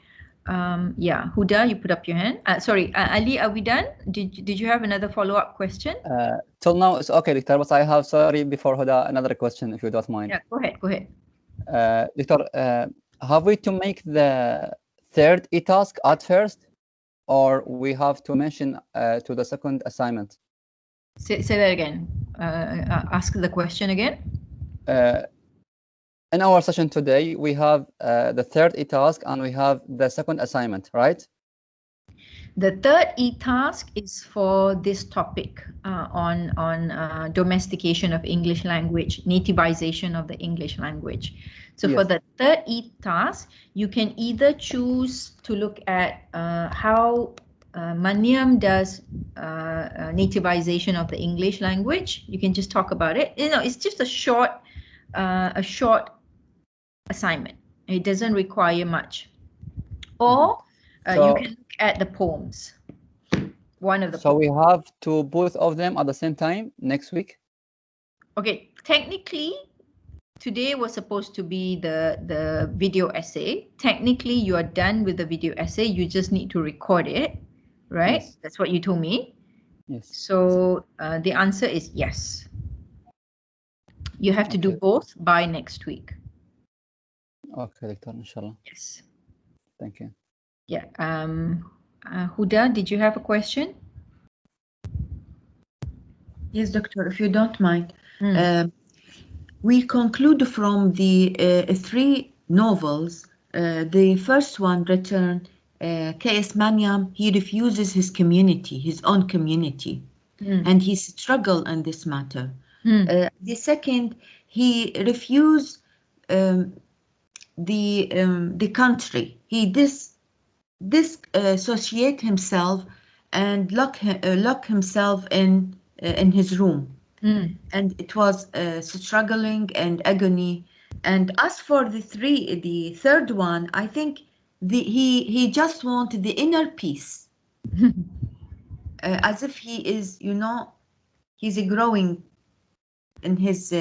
Yeah, Huda, you put up your hand. Sorry, Ali, are we done? Did you have another follow-up question? Till now it's okay, Doctor, but I have, sorry, before Huda, another question, if you don't mind. Yeah, go ahead. Doctor, have we to make the third e-task at first, or we have to mention to the second assignment? Say that again. Ask the question again. In our session today, we have the third e-task and we have the second assignment, right? The third e-task is for this topic on domestication of English language, nativization of the English language. So for Yes. the third e-task, you can either choose to look at how Maniam does nativization of the English language. You can just talk about it. You know, it's just a short assignment. It doesn't require much. Or you So- can look at the poems. One of the So poems. we have to both of them at the same time next week? Okay, technically, today was supposed to be the video essay. Technically, you are done with the video essay. You just need to record it, right? Yes. That's what you told me. Yes. So the answer is yes. You have to do Okay. both by next week. Okay, Doctor, inshallah. Yes. Thank you. Yeah. Huda, did you have a question? Yes, doctor, if you don't mind. We conclude from the 3 novels. The first one, Return, K.S. Maniam, he refuses his community, his own community, and he struggled in this matter. The second, he refused the country. He dissociate himself and lock himself in his room. And it was struggling and agony. And as for the third one, I think he just wanted the inner peace, as if he is, you know, he's growing in his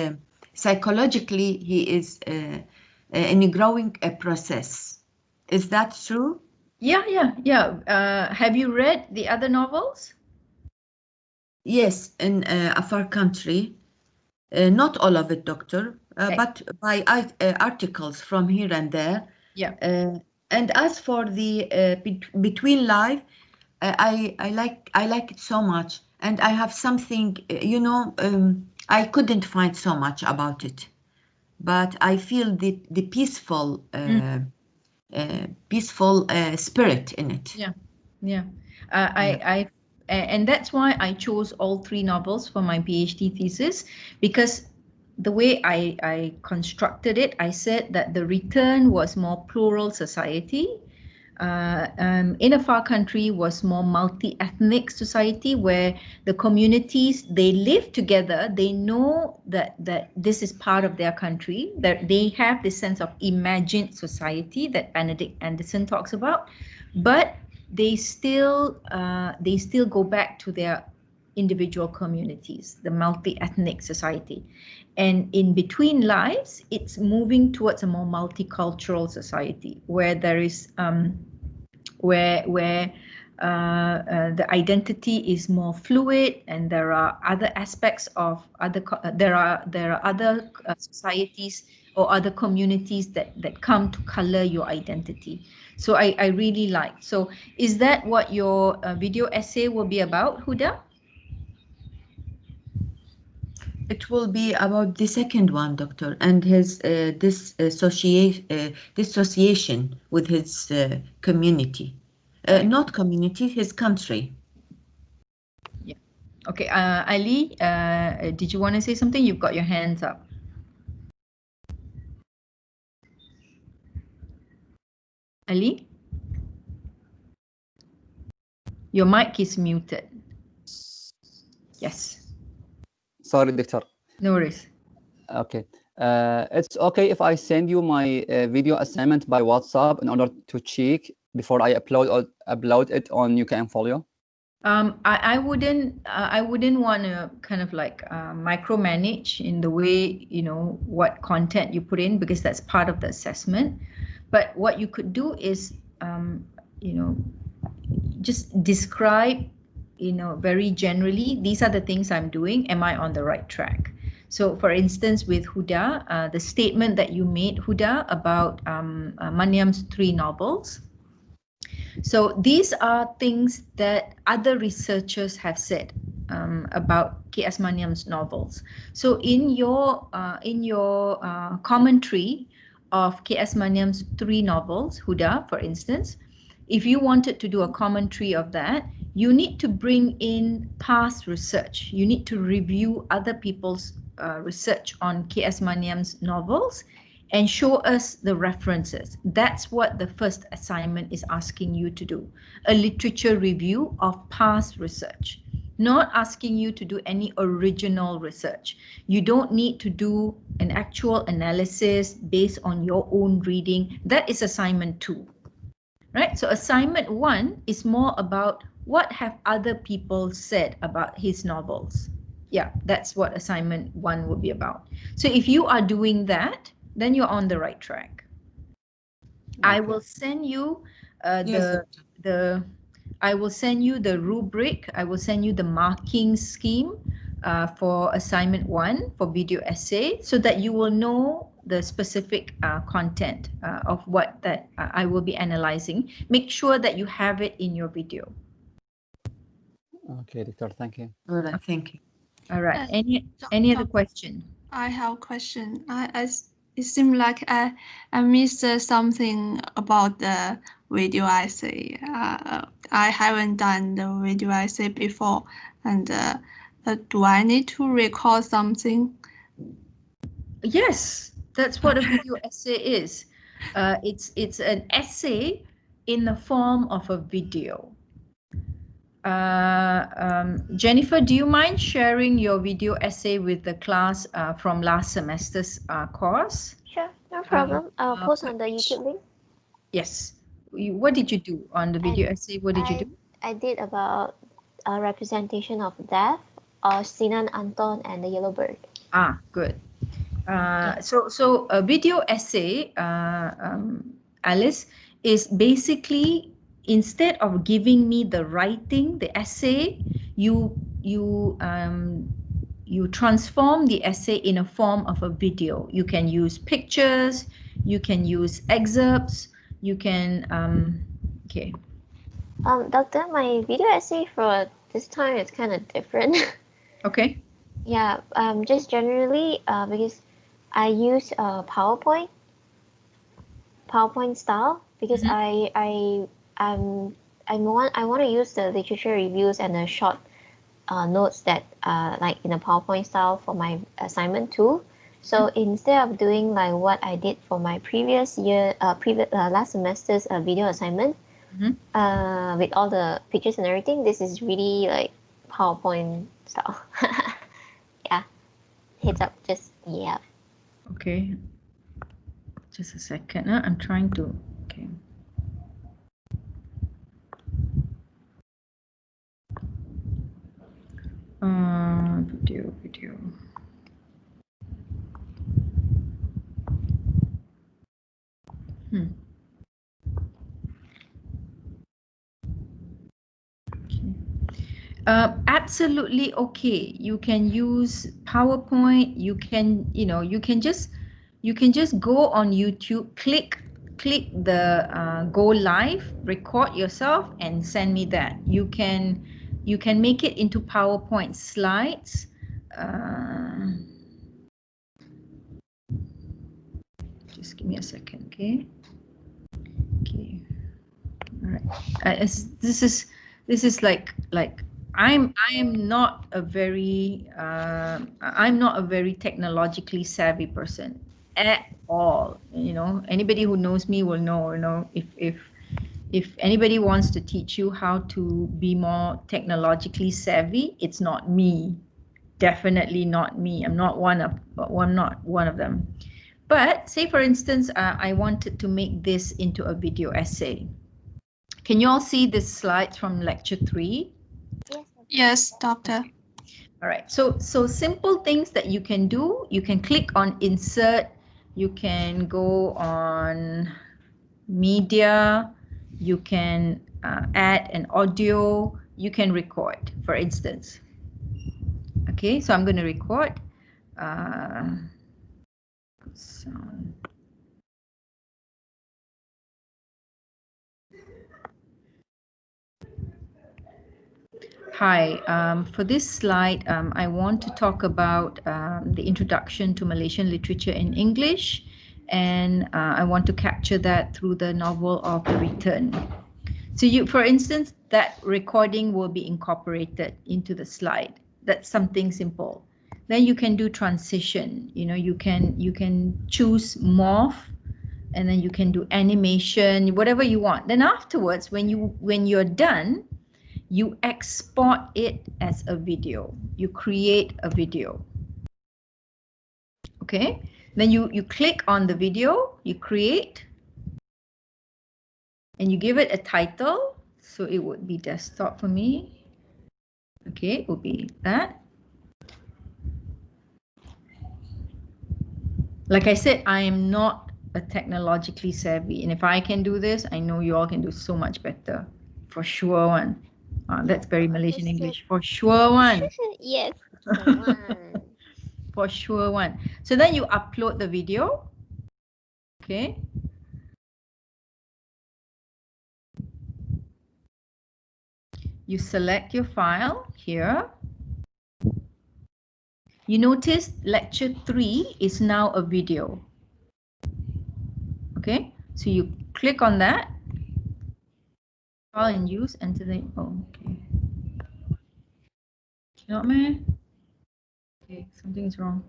psychologically. He is in a growing process. Is that true? Yeah. Have you read the other novels? Yes, in a far country. Not all of it, doctor, but by articles from here and there. Yeah. And as for the Between Life, I like it so much, and I have something, you know, I couldn't find so much about it, but I feel the peaceful spirit in it. Yeah. And that's why I chose all 3 novels for my PhD thesis, because the way I constructed it, I said that the Return was more plural society. In a Far Country was more multi-ethnic society, where the communities, they live together, they know that this is part of their country, that they have this sense of imagined society that Benedict Anderson talks about, but they still go back to their individual communities, the multi-ethnic society. And in Between Lives, it's moving towards a more multicultural society, where there is where the identity is more fluid, and there are other aspects of there are other societies or other communities that come to color your identity. So I really like. So is that what your video essay will be about, Huda? It will be about the second one, doctor, and his dissociation with his community. Not community, his country. Yeah. Okay, Ali, did you want to say something? You've got your hands up. Ali? Your mic is muted. Yes. Sorry, Doctor. No worries. Okay. It's okay if I send you my video assignment by WhatsApp in order to check before I upload it on UKM Folio? I wouldn't want to kind of like micromanage in the way, you know, what content you put in, because that's part of the assessment. But what you could do is, you know, just describe, you know, very generally, these are the things I'm doing. Am I on the right track? So, for instance, with Huda, the statement that you made, Huda, about Maniam's 3 novels. So these are things that other researchers have said about K.S. Maniam's novels. So in your commentary of K.S. Maniam's 3 novels, Huda, for instance, if you wanted to do a commentary of that, you need to bring in past research. You need to review other people's research on K.S. Maniam's novels and show us the references. That's what the first assignment is asking you to do, a literature review of past research. Not asking you to do any original research. You don't need to do an actual analysis based on your own reading. That is assignment 2. Right? So assignment 1 is more about what have other people said about his novels. Yeah, that's what assignment 1 will be about. So if you are doing that, then you're on the right track. I will send you I will send you the rubric. I will send you the marking scheme for assignment 1 for video essay, so that you will know the specific content of what that I will be analyzing. Make sure that you have it in your video. Okay, Doctor, thank you. All right, thank you. All right. Any other question? I have a question. It seems like I missed something about the video essay. I haven't done the video essay before, and do I need to record something? Yes, that's what a video essay is. It's an essay in the form of a video. Jennifer, do you mind sharing your video essay with the class from last semester's course? Sure, no problem. I'll post on the YouTube link. Yes. What did you do on the video essay? What did you do? I did about a representation of death of Sinan Anton and the Yellow Bird. Ah, good. So a video essay, Alice, is basically, instead of giving me the writing, the essay, you transform the essay in a form of a video. You can use pictures, you can use excerpts, you can okay. Doctor, my video essay for this time is kind of different. Okay. Yeah, just generally because I use PowerPoint style, because I want to use the literature reviews and the short notes that like in a PowerPoint style for my assignment too. So instead of doing like what I did for my previous year, last semester's video assignment, with all the pictures and everything, this is really like PowerPoint style. Yeah, heads up, just yeah. Okay, just a second. I'm trying to. Okay. Video. Absolutely okay. You can use PowerPoint. You can, you can just go on YouTube, click the go live, record yourself, and send me that. You can make it into PowerPoint slides. Just give me a second, okay? Okay. All right. This is like I am not a very technologically savvy person at all. Anybody who knows me will know, if anybody wants to teach you how to be more technologically savvy, it's not me. Definitely not me. I'm not one of them. But say for instance, I wanted to make this into a video essay. Can you all see the slides from lecture 3? Yes, doctor. All right. So simple things that you can do. You can click on insert. You can go on media. You can add an audio. You can record, for instance. Okay, so I'm going to record. Sound. Hi, for this slide, I want to talk about the introduction to Malaysian literature in English, and I want to capture that through the novel of The Return. So you, for instance, that recording will be incorporated into the slide. That's something simple. Then you can do transition. You know, you can choose morph, and then you can do animation, whatever you want. Then afterwards, when you're done, you export it as a video. You create a video. Okay, then you click on the video, you create, and you give it a title. So it would be desktop for me. Okay, it would be that. Like I said, I am not a technologically savvy, and if I can do this, I know you all can do so much better. For sure one. That's very Malaysian English. For sure one. Yes. One. For sure one. So then you upload the video. Okay. You select your file here. You notice lecture 3 is now a video. Okay, so you click on that. File and use, enter the, oh, okay. Not me. Okay, something is wrong.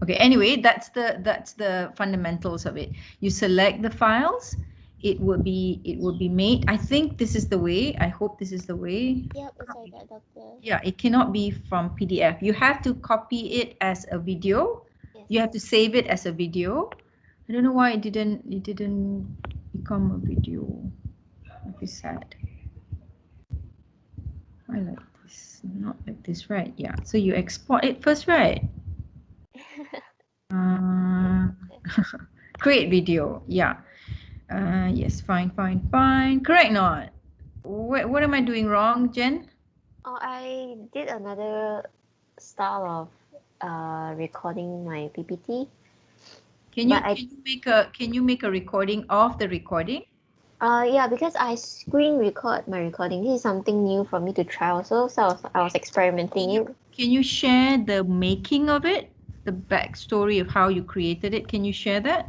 Okay, anyway, that's the fundamentals of it. You select the files. It will be made. I think this is the way. I hope this is the way. Yep, it's like that, Doctor. Yeah, it cannot be from PDF. You have to copy it as a video. Yes. You have to save it as a video. I don't know why it didn't become a video. I'd be sad. I like this, not like this, right? Yeah. So you export it first, right? Create video. Yeah. Yes. Fine. Correct. Not. What am I doing wrong, Jen? Oh, I did another style of recording my PPT. Can you make a recording of the recording? Yeah, because I screen record my recording. This is something new for me to try also, so I was experimenting it. Can you share the making of it, the backstory of how you created it? Can you share that?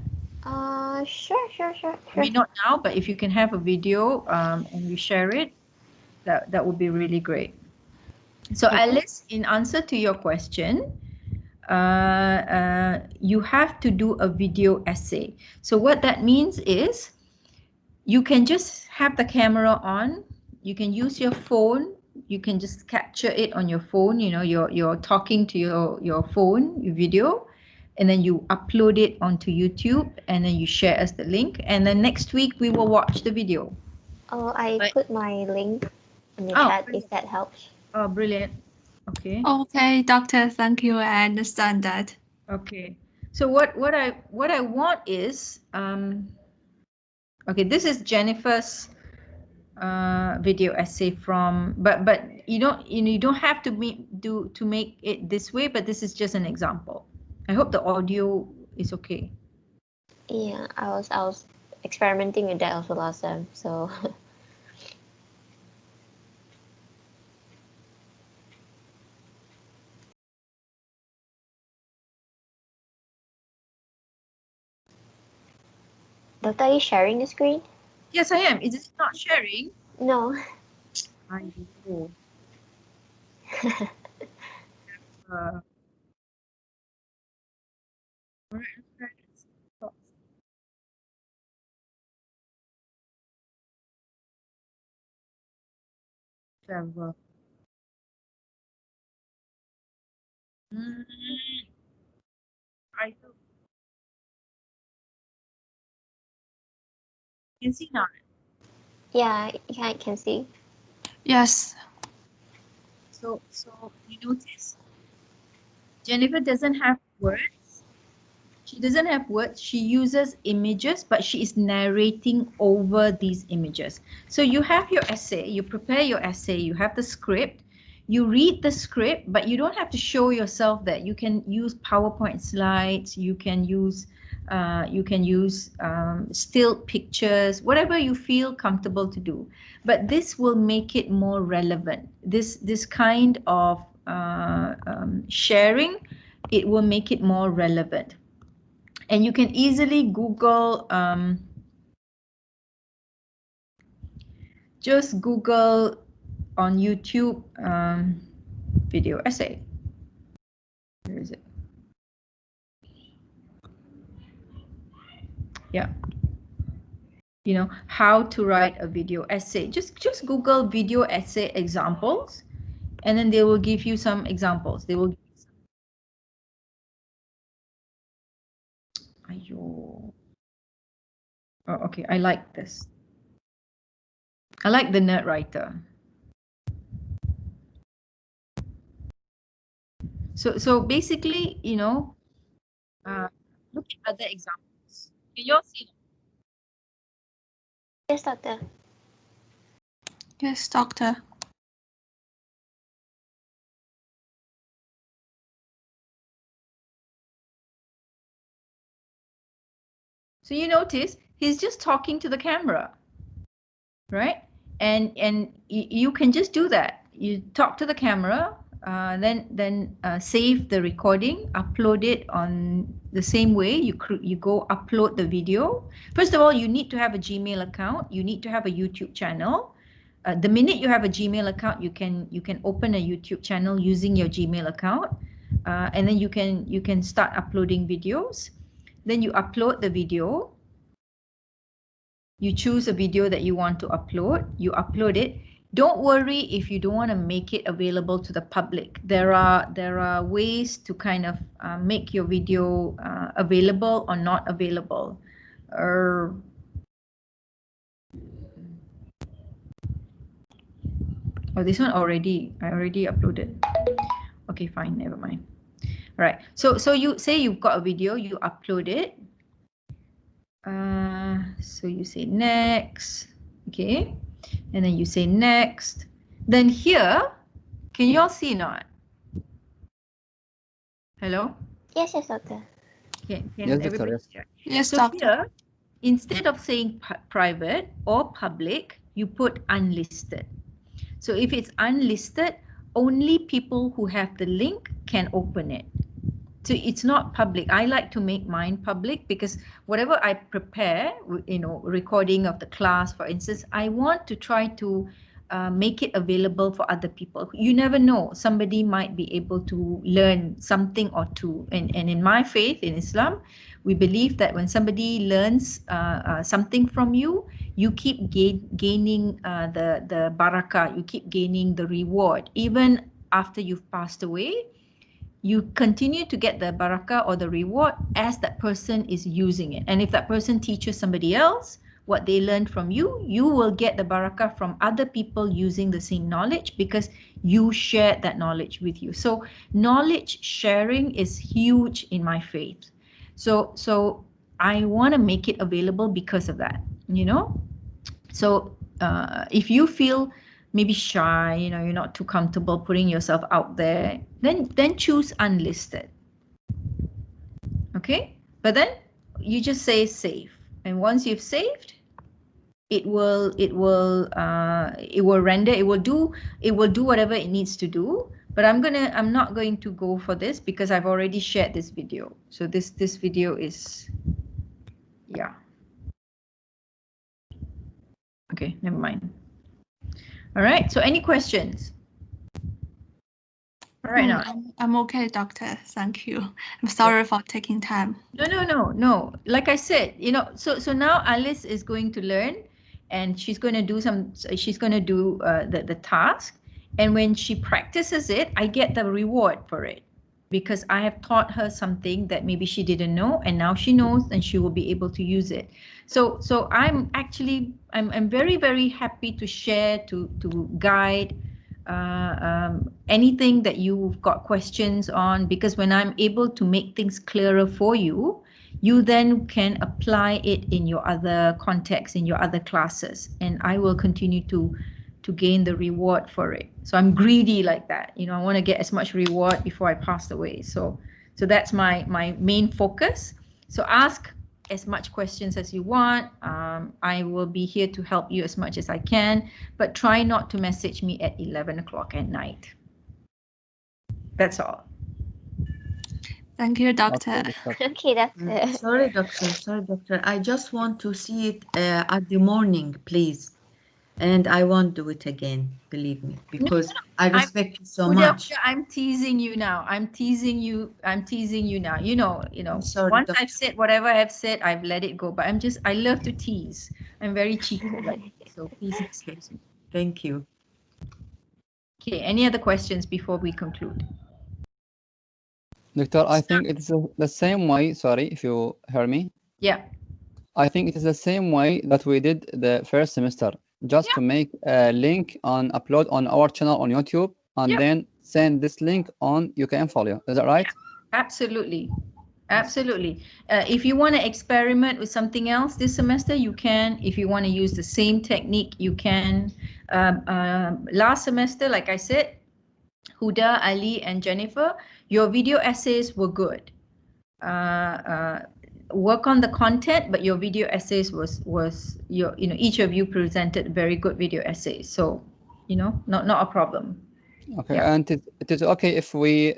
Sure. I mean, not now, but if you can have a video and you share it, that would be really great. So Alice, in answer to your question, you have to do a video essay. So what that means is you can just have the camera on. You can use your phone. You can just capture it on your phone. You know, you're talking to your phone, your video, and then you upload it onto YouTube, and then you share us the link. And then next week we will watch the video. Oh, I put my link in the chat if that helps. Oh, brilliant. Okay. Okay, Doctor, thank you. I understand that. Okay. So what I want is okay, this is Jennifer's video essay from, but you don't have to make it this way, but this is just an example. I hope the audio is okay. Yeah, I was experimenting with that also last time, so. Doctor, are you sharing the screen? Yes, I am. Is it not sharing? No. I know. Trevor. I do. You can see now. Yeah, I can see. Yes. So you notice Jennifer doesn't have words. She doesn't have words. She uses images, but she is narrating over these images. So you have your essay, you prepare your essay, you have the script, you read the script, but you don't have to show yourself that. You can use PowerPoint slides, you can use still pictures, whatever you feel comfortable to do. But this will make it more relevant. This kind of sharing, it will make it more relevant. And you can easily Google just Google on YouTube video essay. Where is it? Yeah. You know, how to write a video essay. Just Google video essay examples, and then they will give you some examples. They will. Ayo. Oh, okay. I like this. I like the Nerd Writer. So basically, you know, look at other examples. Can you all see? Yes, doctor. Yes, doctor. So you notice he's just talking to the camera, right? And you can just do that. You talk to the camera, then save the recording, upload it on the same way. You go upload the video. First of all, you need to have a Gmail account. You need to have a YouTube channel. The minute you have a Gmail account, you can open a YouTube channel using your Gmail account, and then you can start uploading videos. Then you upload the video. You choose a video that you want to upload. You upload it. Don't worry if you don't want to make it available to the public. There are ways to kind of make your video available or not available. Oh, this one I already uploaded. Okay, fine, never mind. All right. So you say you've got a video, you upload it. So you say next, okay, and then you say next. Then here, can you all see not? Hello? Yes, doctor. Can Yes, doctor, everybody yes. check? Yes, So doctor. here, instead of saying private or public, you put unlisted. So if it's unlisted, only people who have the link can open it. So it's not public. I like to make mine public because whatever I prepare, you know, recording of the class, for instance, I want to try to make it available for other people. You never know. Somebody might be able to learn something or two. And in my faith, in Islam, we believe that when somebody learns something from you, you keep gaining the barakah, you keep gaining the reward. Even after you've passed away, you continue to get the barakah or the reward as that person is using it. And if that person teaches somebody else what they learned from you, you will get the barakah from other people using the same knowledge because you shared that knowledge with you. So knowledge sharing is huge in my faith. So I want to make it available because of that, you know. So if you feel maybe shy, you know, you're not too comfortable putting yourself out there, then choose unlisted. Okay, but then you just say save, and once you've saved, it will render, it will do whatever it needs to do. But I'm not going to go for this because I've already shared this video. So this video is, yeah. Okay, never mind. All right, so any questions? All right, now. I'm okay, doctor. Thank you. I'm sorry for taking time. No. Like I said, you know, so now Alice is going to learn, and she's going to do the task. And when she practices it, I get the reward for it because I have taught her something that maybe she didn't know, and now she knows, and she will be able to use it. So I'm very, very happy to share, to guide anything that you've got questions on, because when I'm able to make things clearer for you, you then can apply it in your other contexts, in your other classes, and I will continue to gain the reward for it. So I'm greedy like that, you know, I want to get as much reward before I pass away. So that's my main focus. So ask as much questions as you want. I will be here to help you as much as I can, but try not to message me at 11 o'clock at night. That's all. Thank you, doctor. Okay, doctor. Sorry, doctor. I just want to see it at the morning, please. And I won't do it again, believe me, because I respect you so Huda, much. I'm teasing you now. I'm teasing you now. You know. I'm sorry, Once doctor. I've said whatever I've said, I've let it go. But I love to tease. I'm very cheeky. So please excuse me. Thank you. Okay, any other questions before we conclude? Doctor, I think it's the same way, sorry if you hear me. Yeah. I think it is the same way that we did the first semester, just to make a link on upload on our channel on YouTube and then send this link on UKM Folio. Is that right? Absolutely. Absolutely. If you want to experiment with something else this semester, you can. If you want to use the same technique, you can. Last semester, like I said, Huda, Ali, and Jennifer, your video essays were good. Work on the content, but your video essays was your, each of you presented very good video essays. So, not a problem. Okay, and it is okay if we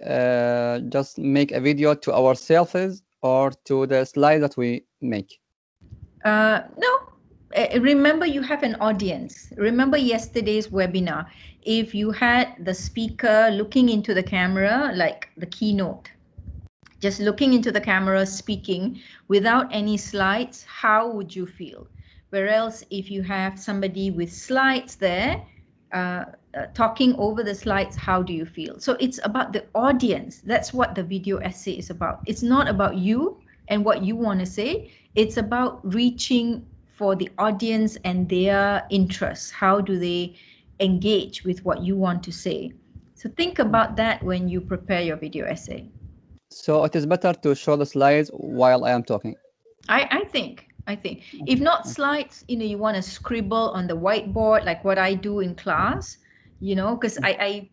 just make a video to ourselves or to the slide that we make? No. Remember, you have an audience. Remember yesterday's webinar. If you had the speaker looking into the camera, like the keynote, just looking into the camera, speaking without any slides, how would you feel? Whereas if you have somebody with slides there, talking over the slides, how do you feel? So it's about the audience. That's what the video essay is about. It's not about you and what you want to say. It's about reaching for the audience and their interests. How do they engage with what you want to say? So think about that when you prepare your video essay. So it is better to show the slides while I am talking. I think if not slides, you want to scribble on the whiteboard like what I do in class, because I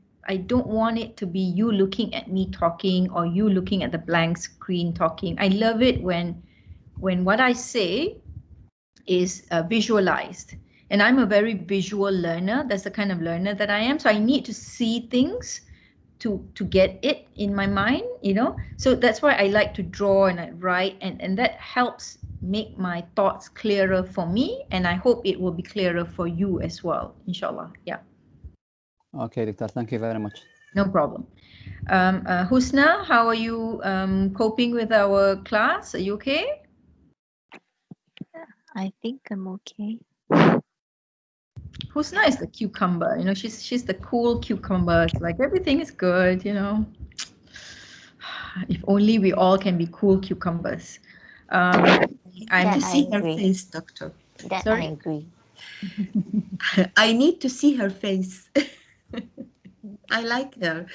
don't want it to be you looking at me talking or you looking at the blank screen talking. I love it when what I say is visualized, and I'm a very visual learner. That's the kind of learner that I am. So I need to see things to get it in my mind, so that's why I like to draw and I write, and that helps make my thoughts clearer for me, and I hope it will be clearer for you as well, inshallah. Yeah. Okay, Doctor, thank you very much. No problem. Husna, how are you coping with our class? Are you okay? I think I'm okay. Husna is the cucumber, she's the cool cucumber. It's like everything is good, If only we all can be cool cucumbers. I see her face, doctor. I agree. I need to see her face. I like her.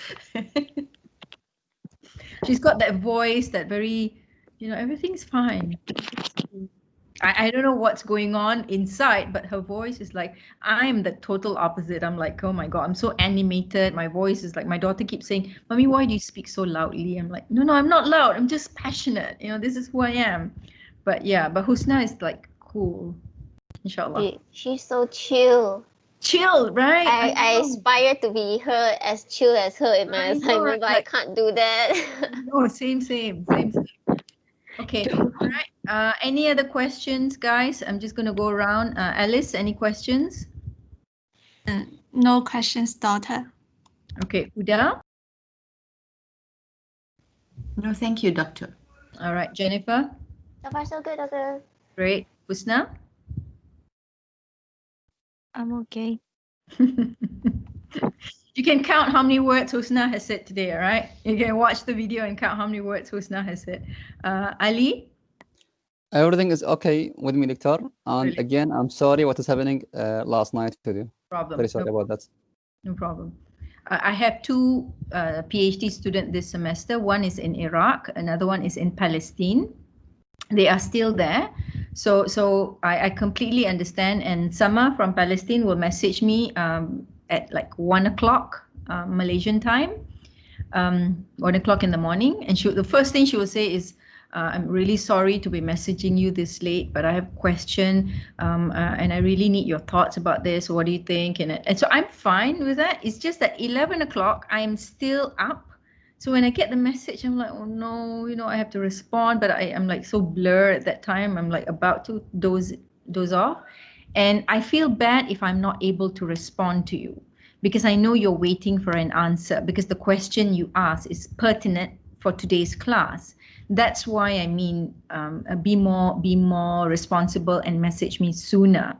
She's got that voice, that very, everything's fine. I don't know what's going on inside, but her voice is like, I'm the total opposite. I'm like, oh my God, I'm so animated. My voice is like, my daughter keeps saying, Mommy, why do you speak so loudly? I'm like, no, I'm not loud. I'm just passionate. This is who I am. But yeah, but Husna is like cool, inshallah. She's so chill. Chill, right? I aspire to be her, as chill as her in my assignment, but I can't do that. Oh, same. Okay, all right. Any other questions, guys? I'm just going to go around. Alice, any questions? No questions, daughter. Okay, Huda? No, thank you, doctor. All right, Jennifer? So far, so good, doctor. Great. Husna? I'm okay. You can count how many words Husna has said today, all right? You can watch the video and count how many words Husna has said. Ali? Everything is okay with me, Doctor. And Really? again, I'm sorry what is happening last night to you. Problem. Very sorry about that. No problem. I have two PhD students this semester. One is in Iraq, another one is in Palestine. They are still there. So I completely understand. And Sama from Palestine will message me at like 1 o'clock Malaysian time, 1 o'clock in the morning. And the first thing she will say is, I'm really sorry to be messaging you this late, but I have a question and I really need your thoughts about this. What do you think? And so I'm fine with that. It's just that 11 o'clock, I'm still up. So when I get the message, I'm like, oh no, I have to respond, but I'm like so blurred at that time. I'm like about to doze off. And I feel bad if I'm not able to respond to you because I know you're waiting for an answer because the question you ask is pertinent for today's class. That's why I mean, be more responsible and message me sooner.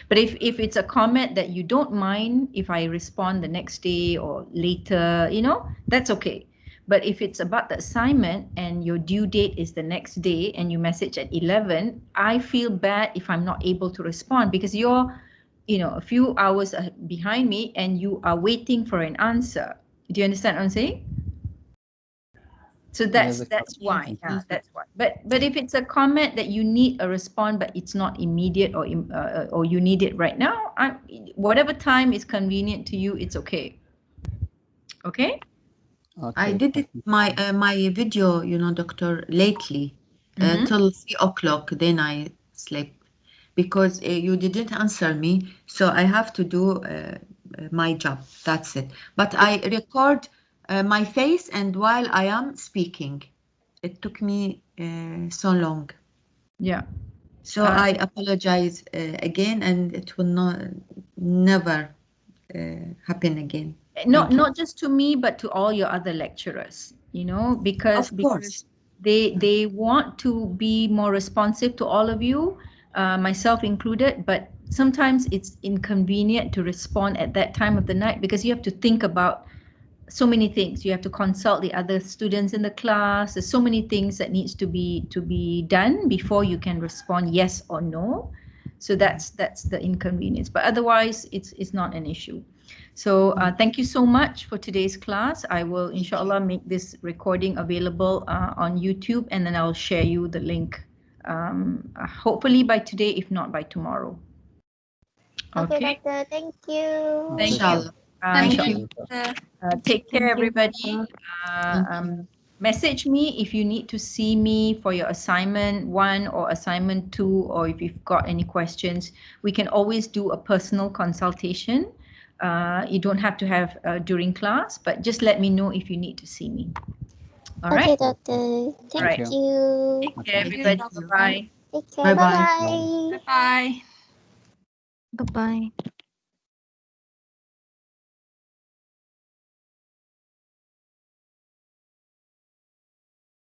But if it's a comment that you don't mind if I respond the next day or later, you know, that's okay. But if it's about the assignment and your due date is the next day and you message at 11, I feel bad if I'm not able to respond because you're, you know, a few hours behind me and you are waiting for an answer. Do you understand what I'm saying? So that's why. Yeah, that's why. But if it's a comment that you need a response, but it's not immediate or you need it right now, whatever time is convenient to you, it's okay. Okay. I did it my video, you know, doctor, lately till 3 o'clock. Then I slept because you didn't answer me, so I have to do my job. That's it. But I record my face, and while I am speaking, it took me so long. Yeah. So I apologize again, and it will never happen again. Not just to me, but to all your other lecturers, you know, because they want to be more responsive to all of you, myself included, but sometimes it's inconvenient to respond at that time of the night because you have to think about so many things. You have to consult the other students in the class. There's so many things that needs to be done before you can respond yes or no. So that's the inconvenience, but otherwise it's not an issue. So thank you so much for today's class. I will inshallah make this recording available on YouTube, and then I'll share you the link hopefully by today, if not by tomorrow. Okay, doctor, thank you. Thank you. Thank you. Take care, everybody. Message me if you need to see me for your assignment 1 or assignment 2, or if you've got any questions. We can always do a personal consultation. You don't have to have during class, but just let me know if you need to see me. All right? Okay, doctor. Thank you. Take care, everybody. Bye-bye. Take care. Bye-bye. Bye-bye. Bye. Bye-bye.